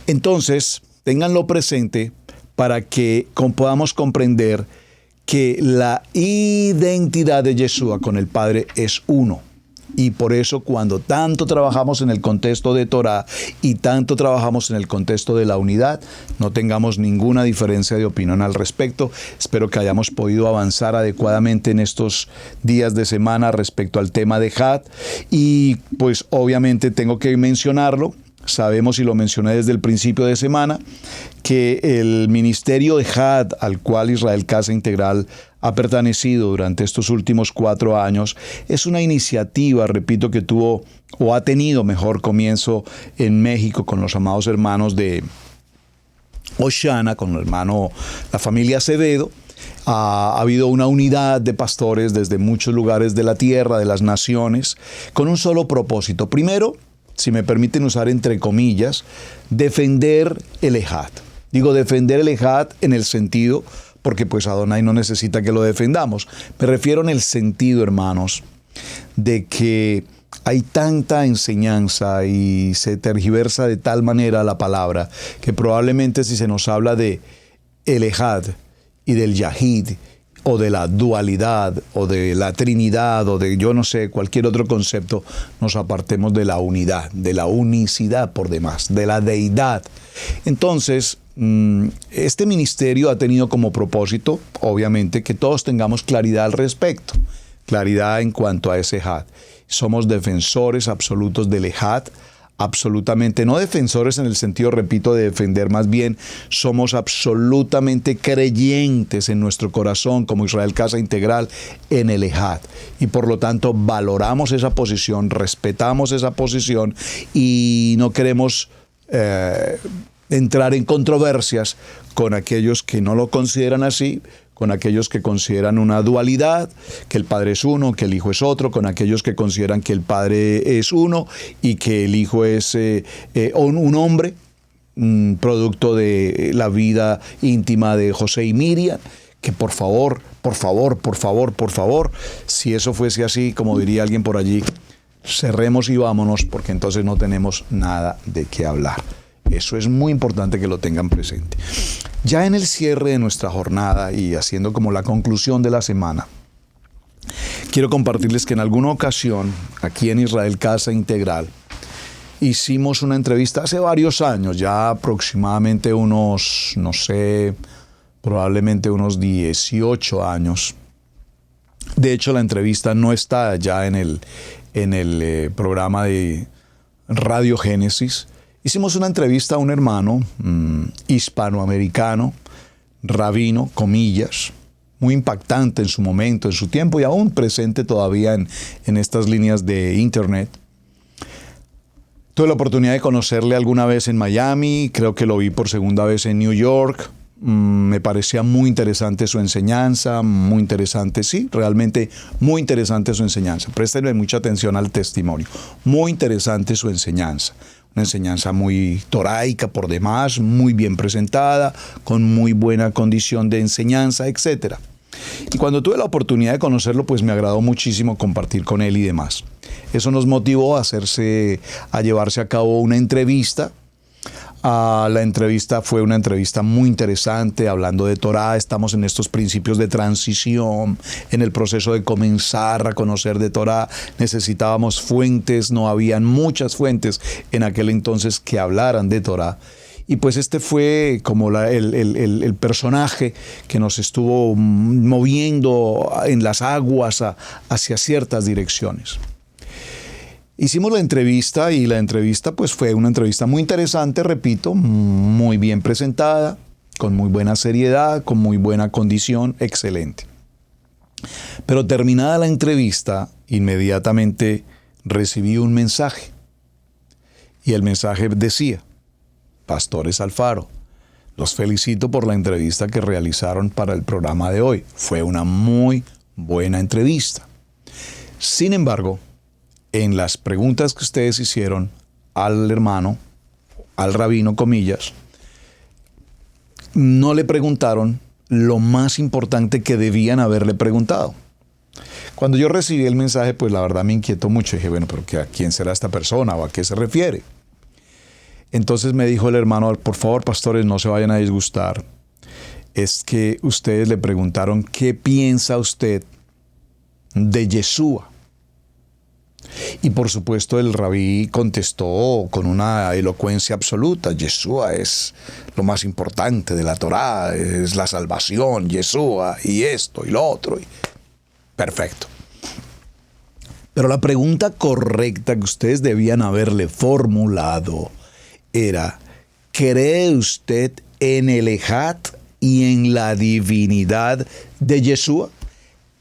Entonces, ténganlo presente para que podamos comprender que la identidad de Yeshua con el Padre es uno. Y por eso cuando tanto trabajamos en el contexto de Torah y tanto trabajamos en el contexto de la unidad, no tengamos ninguna diferencia de opinión al respecto. Espero que hayamos podido avanzar adecuadamente en estos días de semana respecto al tema de Had. Y pues obviamente tengo que mencionarlo. Sabemos, y lo mencioné desde el principio de semana, que el ministerio de Had, al cual Israel Casa Integral ha pertenecido durante estos últimos 4 años, es una iniciativa, repito, que tuvo o ha tenido mejor comienzo en México con los amados hermanos de Oshana, con la familia Acevedo. Ha habido una unidad de pastores desde muchos lugares de la tierra, de las naciones, con un solo propósito. Primero, si me permiten usar entre comillas, defender el Ejad. Digo defender el Ejad en el sentido, porque pues Adonai no necesita que lo defendamos. Me refiero en el sentido, hermanos, de que hay tanta enseñanza y se tergiversa de tal manera la palabra que probablemente si se nos habla de el Ejad y del Yahid o de la dualidad, o de la Trinidad, o de yo no sé, cualquier otro concepto, nos apartemos de la unidad, de la unicidad por demás, de la deidad. Entonces, este ministerio ha tenido como propósito, obviamente, que todos tengamos claridad al respecto, claridad en cuanto a ese Ejad. Somos defensores absolutos del Ejad, absolutamente, no defensores en el sentido, repito, de defender, más bien somos absolutamente creyentes en nuestro corazón como Israel Casa Integral en el Ejad, y por lo tanto valoramos esa posición, respetamos esa posición y no queremos entrar en controversias con aquellos que no lo consideran así, con aquellos que consideran una dualidad, que el Padre es uno, que el Hijo es otro, con aquellos que consideran que el Padre es uno y que el Hijo es un hombre, producto de la vida íntima de José y Miriam, que por favor, si eso fuese así, como diría alguien por allí, cerremos y vámonos, porque entonces no tenemos nada de qué hablar. Eso es muy importante que lo tengan presente. Ya en el cierre de nuestra jornada y haciendo como la conclusión de la semana, quiero compartirles que en alguna ocasión, aquí en Israel Casa Integral, hicimos una entrevista hace varios años, ya aproximadamente unos, no sé, probablemente unos 18 años. De hecho, la entrevista no está ya en el programa de Radio Génesis. Hicimos una entrevista a un hermano hispanoamericano, rabino, comillas, muy impactante en su momento, en su tiempo y aún presente todavía en estas líneas de internet. Tuve la oportunidad de conocerle alguna vez en Miami, creo que lo vi por segunda vez en New York. Me parecía muy interesante su enseñanza, muy interesante, sí, realmente muy interesante su enseñanza. Préstenle mucha atención al testimonio, muy interesante su enseñanza. Una enseñanza muy toraica por demás, muy bien presentada, con muy buena condición de enseñanza, etc. Y cuando tuve la oportunidad de conocerlo, pues me agradó muchísimo compartir con él y demás. Eso nos motivó a llevarse a cabo una entrevista. La entrevista fue una entrevista muy interesante, hablando de Torah. Estamos en estos principios de transición, en el proceso de comenzar a conocer de Torah. Necesitábamos fuentes, no habían muchas fuentes en aquel entonces que hablaran de Torah. Y pues este fue como el personaje que nos estuvo moviendo en las aguas hacia ciertas direcciones. Hicimos la entrevista y la entrevista pues fue una entrevista muy interesante, repito, muy bien presentada, con muy buena seriedad, con muy buena condición, excelente. Pero terminada la entrevista, inmediatamente recibí un mensaje. Y el mensaje decía: Pastores Alfaro, los felicito por la entrevista que realizaron para el programa de hoy. Fue una muy buena entrevista. Sin embargo, en las preguntas que ustedes hicieron al hermano, al rabino, comillas, no le preguntaron lo más importante que debían haberle preguntado. Cuando yo recibí el mensaje, pues la verdad me inquietó mucho. Dije, bueno, pero ¿a quién será esta persona o a qué se refiere? Entonces me dijo el hermano, por favor, pastores, no se vayan a disgustar. Es que ustedes le preguntaron, ¿qué piensa usted de Yeshua? Y por supuesto el rabí contestó con una elocuencia absoluta. Yeshua es lo más importante de la Torá, es la salvación, Yeshua, y esto y lo otro. Perfecto. Pero la pregunta correcta que ustedes debían haberle formulado era, ¿cree usted en el Ejad y en la divinidad de Yeshua?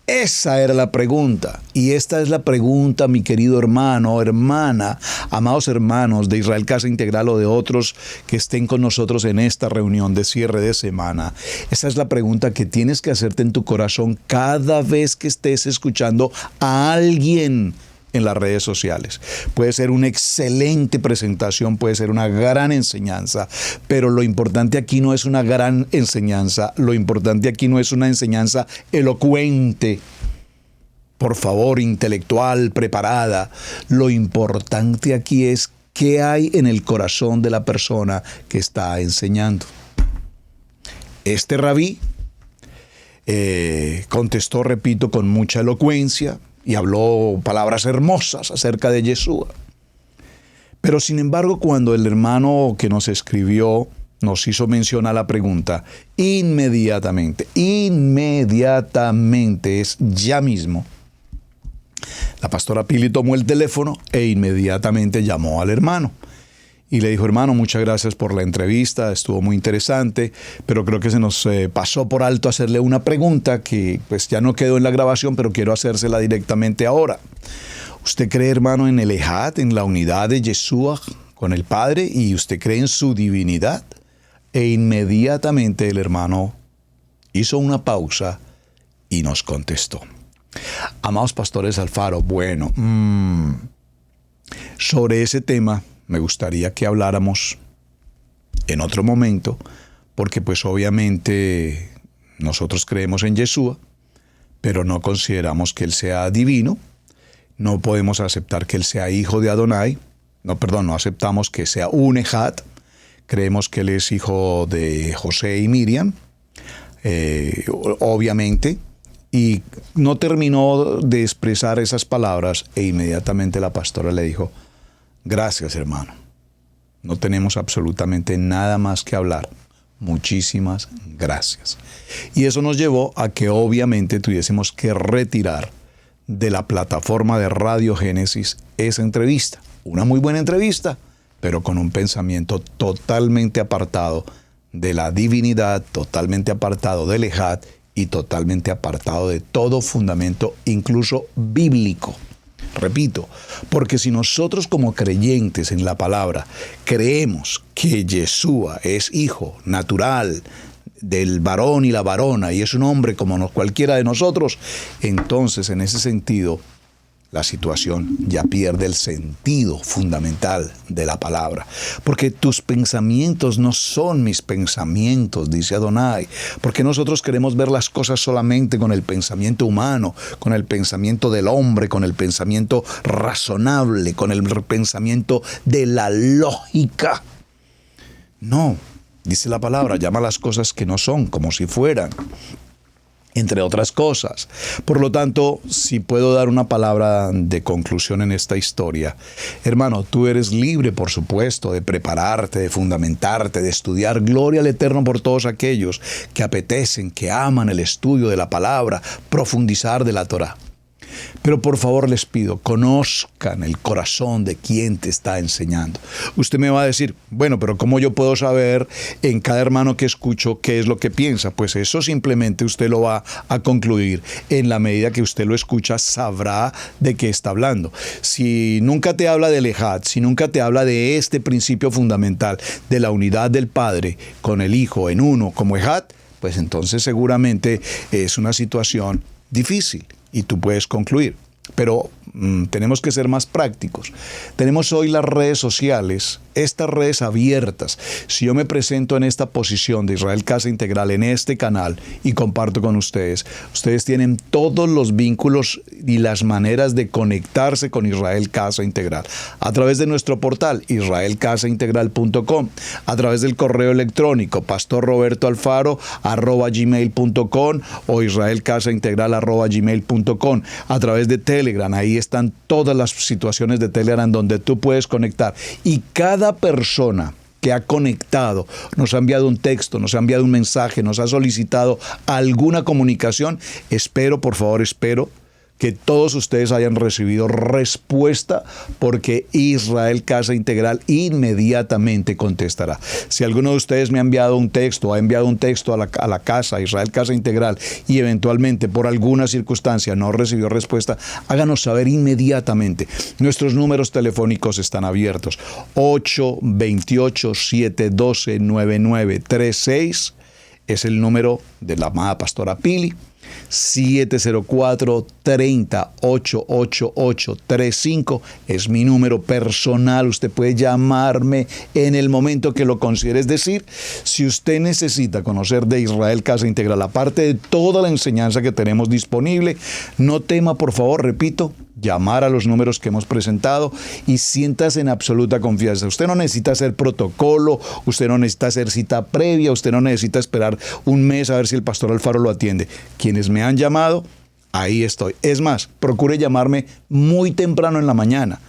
Esa era la pregunta. Y esta es la pregunta, mi querido hermano o hermana, amados hermanos de Israel Casa Integral o de otros que estén con nosotros en esta reunión de cierre de semana. Esa es la pregunta que tienes que hacerte en tu corazón cada vez que estés escuchando a alguien en las redes sociales. Puede ser una excelente presentación, puede ser una gran enseñanza, pero lo importante aquí no es una gran enseñanza, lo importante aquí no es una enseñanza elocuente, por favor, intelectual, preparada. Lo importante aquí es qué hay en el corazón de la persona que está enseñando. Este rabí contestó, repito, con mucha elocuencia, y habló palabras hermosas acerca de Yeshua. Pero sin embargo, cuando el hermano que nos escribió nos hizo mención a la pregunta, inmediatamente, es ya mismo, la pastora Pili tomó el teléfono e inmediatamente llamó al hermano. Y le dijo, hermano, muchas gracias por la entrevista, estuvo muy interesante, pero creo que se nos pasó por alto hacerle una pregunta que pues ya no quedó en la grabación, pero quiero hacérsela directamente ahora. ¿Usted cree, hermano, en el Ejad, en la unidad de Yeshua con el Padre, y usted cree en su divinidad? E inmediatamente el hermano hizo una pausa y nos contestó. Amados pastores Alfaro, bueno, sobre ese tema me gustaría que habláramos en otro momento, porque pues obviamente nosotros creemos en Yeshua, pero no consideramos que Él sea divino, no podemos aceptar que Él sea hijo de Adonai, no aceptamos que sea un Ejad, creemos que Él es hijo de José y Miriam, obviamente, y no terminó de expresar esas palabras e inmediatamente la pastora le dijo, gracias, hermano. No tenemos absolutamente nada más que hablar. Muchísimas gracias. Y eso nos llevó a que obviamente tuviésemos que retirar de la plataforma de Radio Génesis esa entrevista. Una muy buena entrevista, pero con un pensamiento totalmente apartado de la divinidad, totalmente apartado del Ejad y totalmente apartado de todo fundamento, incluso bíblico. Repito, porque si nosotros como creyentes en la palabra creemos que Yeshua es hijo natural del varón y la varona y es un hombre como cualquiera de nosotros, entonces en ese sentido la situación ya pierde el sentido fundamental de la palabra. Porque tus pensamientos no son mis pensamientos, dice Adonai. Porque nosotros queremos ver las cosas solamente con el pensamiento humano, con el pensamiento del hombre, con el pensamiento razonable, con el pensamiento de la lógica. No, dice la palabra, llama las cosas que no son como si fueran, entre otras cosas. Por lo tanto, si puedo dar una palabra de conclusión en esta historia, hermano, tú eres libre, por supuesto, de prepararte, de fundamentarte, de estudiar. Gloria al Eterno por todos aquellos que apetecen, que aman el estudio de la palabra, profundizar de la Torá. Pero por favor les pido, conozcan el corazón de quien te está enseñando. Usted me va a decir, bueno, pero ¿cómo yo puedo saber en cada hermano que escucho qué es lo que piensa? Pues eso simplemente usted lo va a concluir. En la medida que usted lo escucha, sabrá de qué está hablando. Si nunca te habla del Ejad, si nunca te habla de este principio fundamental, de la unidad del Padre con el Hijo en uno como Ejad, pues entonces seguramente es una situación difícil. Y tú puedes concluir. Pero Tenemos que ser más prácticos. Tenemos hoy las redes sociales, estas redes abiertas. Si yo me presento en esta posición de Israel Casa Integral en este canal y comparto con ustedes, ustedes tienen todos los vínculos y las maneras de conectarse con Israel Casa Integral a través de nuestro portal israelcasaintegral.com, a través del correo electrónico pastorrobertoalfaro@gmail.com o israelcasaintegral@gmail.com, a través de Telegram. Ahí están todas las situaciones de Telegram donde tú puedes conectar, y cada persona que ha conectado, nos ha enviado un texto, nos ha enviado un mensaje, nos ha solicitado alguna comunicación, espero que todos ustedes hayan recibido respuesta, porque Israel Casa Integral inmediatamente contestará. Si alguno de ustedes me ha enviado un texto, ha enviado un texto a la casa, Israel Casa Integral, y eventualmente por alguna circunstancia no recibió respuesta, háganos saber inmediatamente. Nuestros números telefónicos están abiertos: 828-712-9936 es el número de la amada pastora Pili. 704-30-88835 es mi número personal. Usted puede llamarme en el momento que lo considere. Es decir, si usted necesita conocer de Israel Casa Integral, aparte de toda la enseñanza que tenemos disponible, no tema, por favor, repito, llamar a los números que hemos presentado y siéntase en absoluta confianza. Usted no necesita hacer protocolo, usted no necesita hacer cita previa, usted no necesita esperar un mes a ver si el pastor Alfaro lo atiende. Quienes me han llamado, ahí estoy. Es más, procure llamarme muy temprano en la mañana.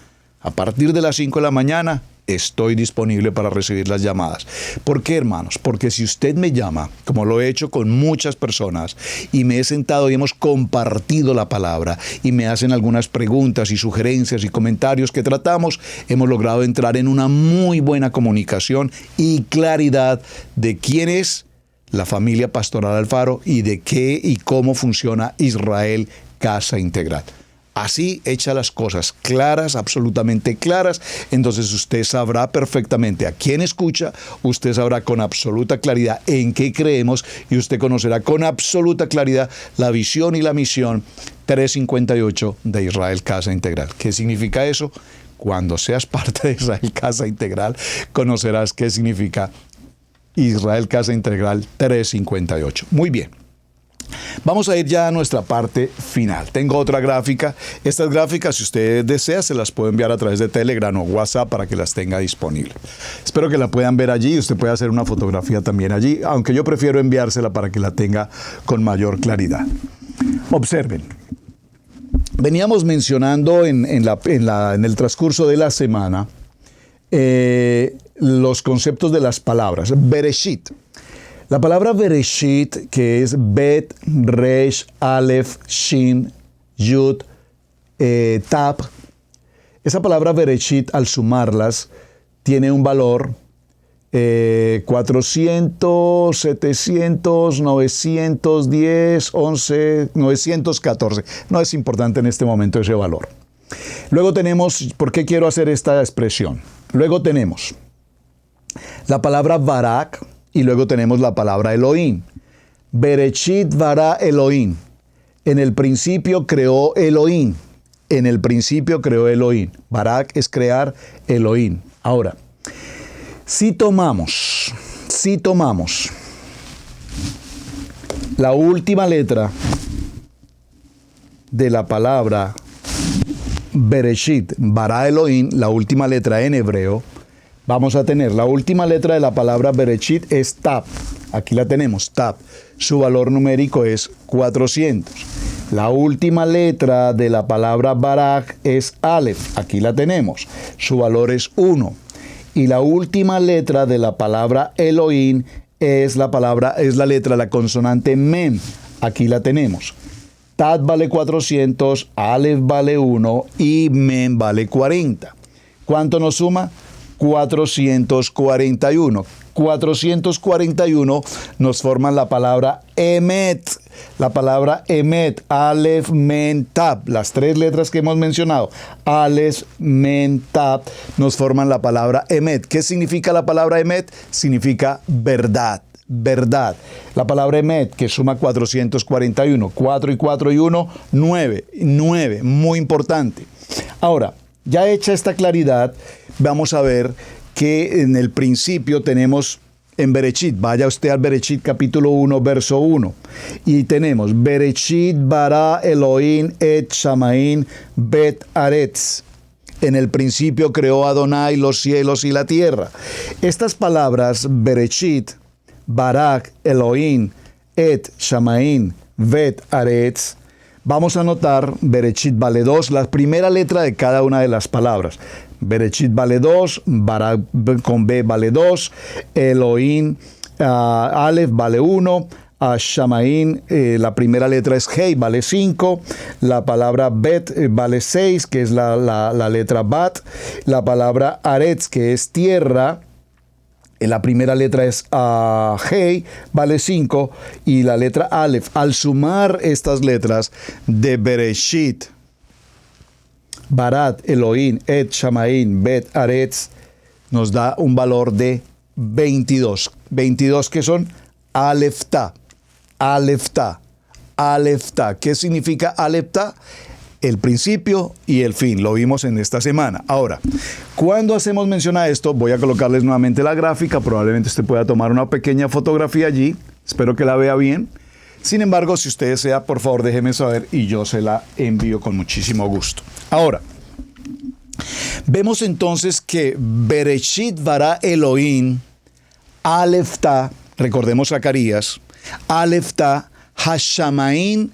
A partir de las 5 de la mañana estoy disponible para recibir las llamadas. ¿Por qué, hermanos? Porque si usted me llama, como lo he hecho con muchas personas, y me he sentado y hemos compartido la palabra, y me hacen algunas preguntas y sugerencias y comentarios que tratamos, hemos logrado entrar en una muy buena comunicación y claridad de quién es la familia pastoral Alfaro y de qué y cómo funciona Israel Casa Integral. Así hecha las cosas claras, absolutamente claras, entonces usted sabrá perfectamente a quién escucha, usted sabrá con absoluta claridad en qué creemos, y usted conocerá con absoluta claridad la visión y la misión 358 de Israel Casa Integral. ¿Qué significa eso? Cuando seas parte de Israel Casa Integral, conocerás qué significa Israel Casa Integral 358. Muy bien. Vamos a ir ya a nuestra parte final. Tengo otra gráfica. Estas gráficas, si usted desea, se las puedo enviar a través de Telegram o WhatsApp para que las tenga disponibles. Espero que la puedan ver allí. Usted puede hacer una fotografía también allí, aunque yo prefiero enviársela para que la tenga con mayor claridad. Observen. Veníamos mencionando en el transcurso de la semana los conceptos de las palabras. Bereshit. La palabra Bereshit, que es Bet, Resh, Aleph, Shin, Yud, Tab, esa palabra Bereshit, al sumarlas, tiene un valor 400, 700, 910, 11, 914. No es importante en este momento ese valor. Luego tenemos, ¿por qué quiero hacer esta expresión? Luego tenemos la palabra Barak, y luego tenemos la palabra Elohim. Bereshit bara Elohim. En el principio creó Elohim. En el principio creó Elohim. Barak es crear, Elohim. Ahora, si tomamos la última letra de la palabra Bereshit bara Elohim, la última letra en hebreo, vamos a tener la última letra de la palabra Bereshit es Tab. Aquí la tenemos, Tab. Su valor numérico es 400. La última letra de la palabra Barak es Aleph. Aquí la tenemos. Su valor es 1. Y la última letra de la palabra Elohim es la letra, la consonante Mem. Aquí la tenemos. Tab vale 400, Aleph vale 1 y Mem vale 40. ¿Cuánto nos suma? 441. 441 nos forman la palabra Emet. La palabra Emet, Aleph, Men, Tab. Las tres letras que hemos mencionado, Aleph, Men, Tab, nos forman la palabra Emet. ¿Qué significa la palabra Emet? Significa verdad. Verdad. La palabra Emet, que suma 441. 4 y 4 y 1, 9. 9, muy importante. Ahora, ya hecha esta claridad, vamos a ver que en el principio tenemos en Bereshit, vaya usted al Bereshit capítulo 1, verso 1, y tenemos Bereshit bara Elohim et Shamaim bet aretz. En el principio creó Adonai los cielos y la tierra. Estas palabras, Bereshit, Barak, Elohim, Et, Shamaim, Bet, Aretz, vamos a notar, Bereshit vale 2, la primera letra de cada una de las palabras. Bereshit vale 2, Barak con B vale 2, Elohim, Aleph vale 1, Shamaim, la primera letra es Hei, vale 5, la palabra Bet vale 6, que es la letra Bat, la palabra Aretz, que es tierra, la primera letra es Hei, vale 5, y la letra Aleph. Al sumar estas letras de Bereshit, Barat, Elohim, Et, Shamaim, Bet, Aretz, nos da un valor de 22. 22 que son Aleftá. Aleftá, Aleftá. ¿Qué significa Aleftá? El principio y el fin. Lo vimos en esta semana. Ahora, cuando hacemos mención a esto, voy a colocarles nuevamente la gráfica. Probablemente usted pueda tomar una pequeña fotografía allí. Espero que la vea bien. Sin embargo, si usted desea, por favor, déjeme saber y yo se la envío con muchísimo gusto. Ahora, vemos entonces que Bereshit bara Elohim, Aleftá, recordemos Zacarías, Aleftá, Hashamaim,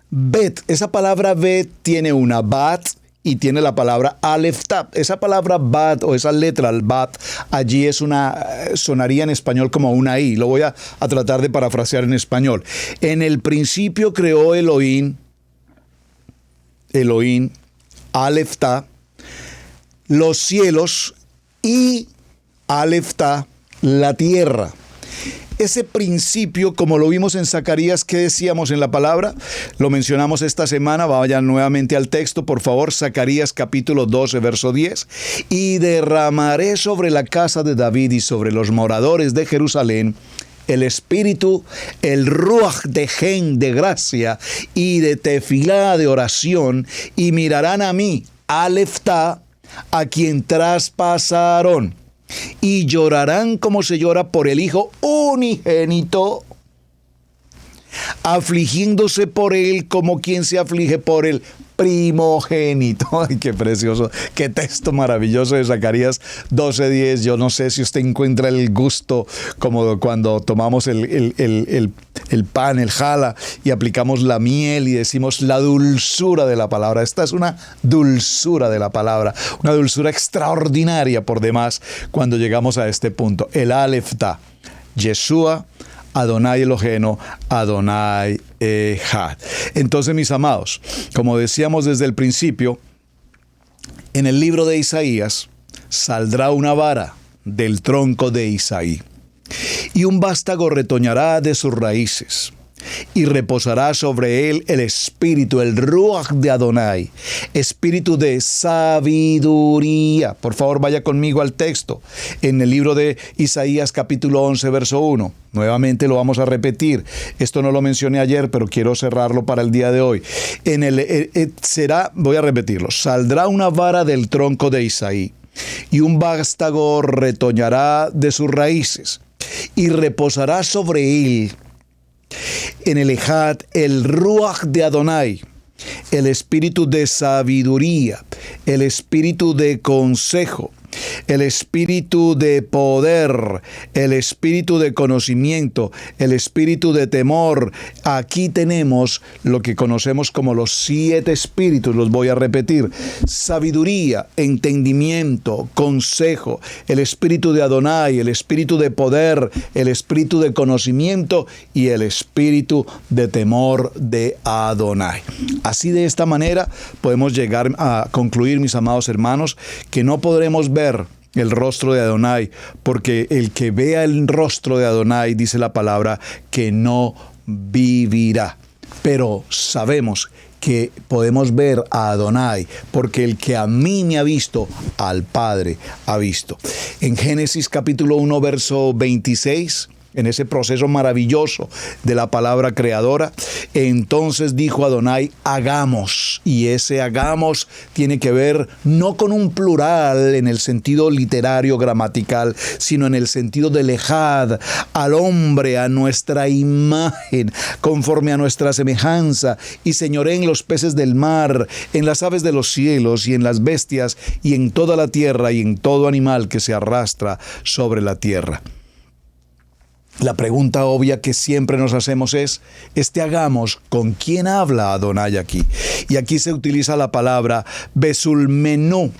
Bet. Esa palabra Bet tiene una Bat y tiene la palabra Aleftá. Esa palabra Bat o esa letra Bat allí es sonaría en español como una I. Lo voy a tratar de parafrasear en español. En el principio creó Elohim, Aleftá, los cielos y Aleftá, la tierra. Ese principio, como lo vimos en Zacarías, ¿qué decíamos en la palabra? Lo mencionamos esta semana, vayan nuevamente al texto, por favor, Zacarías capítulo 12, verso 10. Y derramaré sobre la casa de David y sobre los moradores de Jerusalén el espíritu, el ruach de gen, de gracia, y de tefilá, de oración, y mirarán a mí, Aleftá, a quien traspasaron, y llorarán como se llora por el hijo unigénito, afligiéndose por él como quien se aflige por el primogénito. Ay, qué precioso, qué texto maravilloso de Zacarías 12:10. Yo no sé si usted encuentra el gusto como cuando tomamos el pan, el jala, y aplicamos la miel y decimos la dulzura de la palabra. Esta es una dulzura de la palabra, una dulzura extraordinaria por demás cuando llegamos a este punto. El Aleftá, Yeshua, Adonai Eloheinu, Adonai Echad. Entonces, mis amados, como decíamos desde el principio, en el libro de Isaías saldrá una vara del tronco de Isaí, y un vástago retoñará de sus raíces, y reposará sobre él el espíritu, el ruach de Adonai, espíritu de sabiduría. Por favor, vaya conmigo al texto, en el libro de Isaías capítulo 11, verso 1. Nuevamente lo vamos a repetir. Esto no lo mencioné ayer, pero quiero cerrarlo para el día de hoy. Voy a repetirlo. Saldrá una vara del tronco de Isaí, y un vástago retoñará de sus raíces, y reposará sobre él, en el Echad, el ruach de Adonai, el espíritu de sabiduría, el espíritu de consejo, el espíritu de poder, el espíritu de conocimiento, el espíritu de temor. Aquí tenemos lo que conocemos como los 7 espíritus, los voy a repetir: sabiduría, entendimiento, consejo, el espíritu de Adonai, el espíritu de poder, el espíritu de conocimiento y el espíritu de temor de Adonai. Así, de esta manera podemos llegar a concluir, mis amados hermanos, que no podremos ver el rostro de Adonai, porque el que vea el rostro de Adonai, dice la palabra, que no vivirá. Pero sabemos que podemos ver a Adonai, porque el que a mí me ha visto, al Padre ha visto. En Génesis capítulo 1, verso 26, en ese proceso maravilloso de la palabra creadora, entonces dijo Adonai, hagamos. Y ese hagamos tiene que ver no con un plural en el sentido literario gramatical, sino en el sentido del ejad, al hombre a nuestra imagen, conforme a nuestra semejanza, y señoré en los peces del mar, en las aves de los cielos, y en las bestias, y en toda la tierra, y en todo animal que se arrastra sobre la tierra. La pregunta obvia que siempre nos hacemos es, hagamos, ¿con quién habla Adonai aquí? Y aquí se utiliza la palabra besulmenú,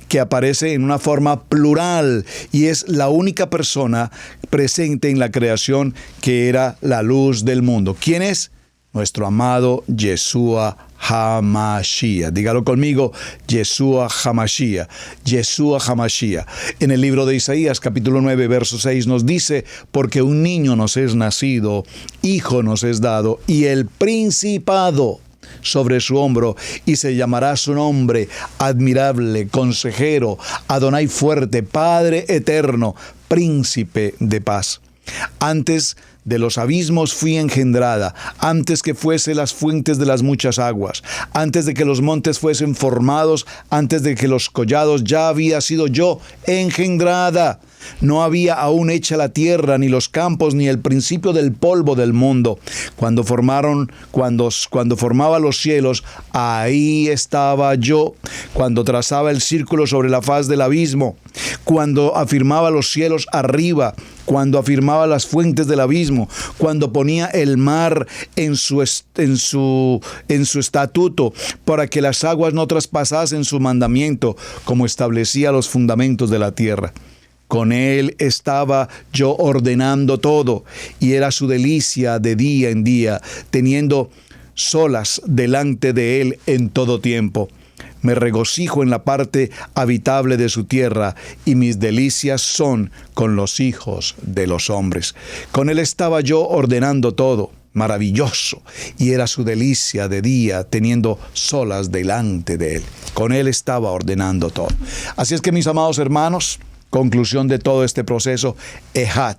que aparece en una forma plural y es la única persona presente en la creación que era la luz del mundo. ¿Quién es? Nuestro amado Yeshua HaMashiach. Dígalo conmigo, Yeshua HaMashiach. Yeshua HaMashiach. En el libro de Isaías, capítulo 9, verso 6, nos dice, porque un niño nos es nacido, hijo nos es dado, y el principado sobre su hombro, y se llamará su nombre admirable, consejero, Adonai fuerte, Padre eterno, príncipe de paz. Antes de los abismos fui engendrada, antes que fuese las fuentes de las muchas aguas, antes de que los montes fuesen formados, antes de que los collados, ya había sido yo engendrada. No había aún hecha la tierra, ni los campos, ni el principio del polvo del mundo. Cuando formaba los cielos, ahí estaba yo. Cuando trazaba el círculo sobre la faz del abismo, cuando afirmaba los cielos arriba, cuando afirmaba las fuentes del abismo, cuando ponía el mar en su estatuto, para que las aguas no traspasasen su mandamiento, como establecía los fundamentos de la tierra. Con él estaba yo ordenando todo, y era su delicia de día en día, teniendo solas delante de él en todo tiempo. Me regocijo en la parte habitable de su tierra, y mis delicias son con los hijos de los hombres. Con él estaba yo ordenando todo, maravilloso, y era su delicia de día, teniendo solas delante de él. Con él estaba ordenando todo. Así es que, mis amados hermanos, conclusión de todo este proceso, Ejad.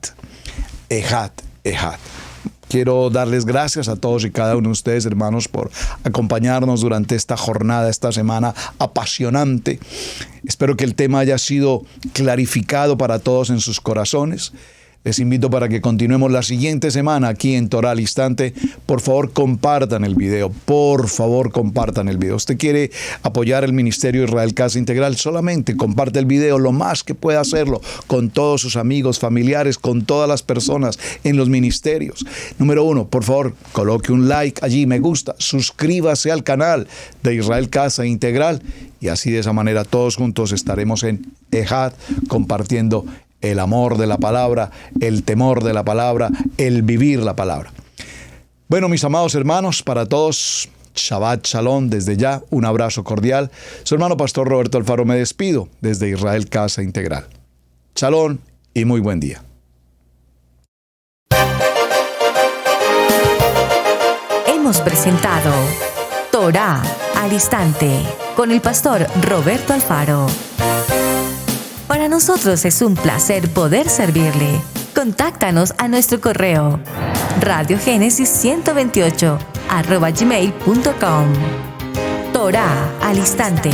Quiero darles gracias a todos y cada uno de ustedes, hermanos, por acompañarnos durante esta jornada, esta semana apasionante. Espero que el tema haya sido clarificado para todos en sus corazones. Les invito para que continuemos la siguiente semana aquí en Torah al Instante. Por favor, compartan el video. Por favor, compartan el video. Usted quiere apoyar el Ministerio Israel Casa Integral, solamente comparte el video lo más que pueda hacerlo con todos sus amigos, familiares, con todas las personas en los ministerios. Número 1, por favor, coloque un like allí, me gusta. Suscríbase al canal de Israel Casa Integral y así de esa manera todos juntos estaremos en Ejad compartiendo el amor de la palabra, el temor de la palabra, el vivir la palabra. Bueno, mis amados hermanos, para todos, Shabbat Shalom desde ya, un abrazo cordial. Su hermano Pastor Roberto Alfaro me despido desde Israel Casa Integral. Shalom y muy buen día. Hemos presentado Torah al Instante con el Pastor Roberto Alfaro. Para nosotros es un placer poder servirle. Contáctanos a nuestro correo radiogenesis128@gmail.com. Torah al Instante.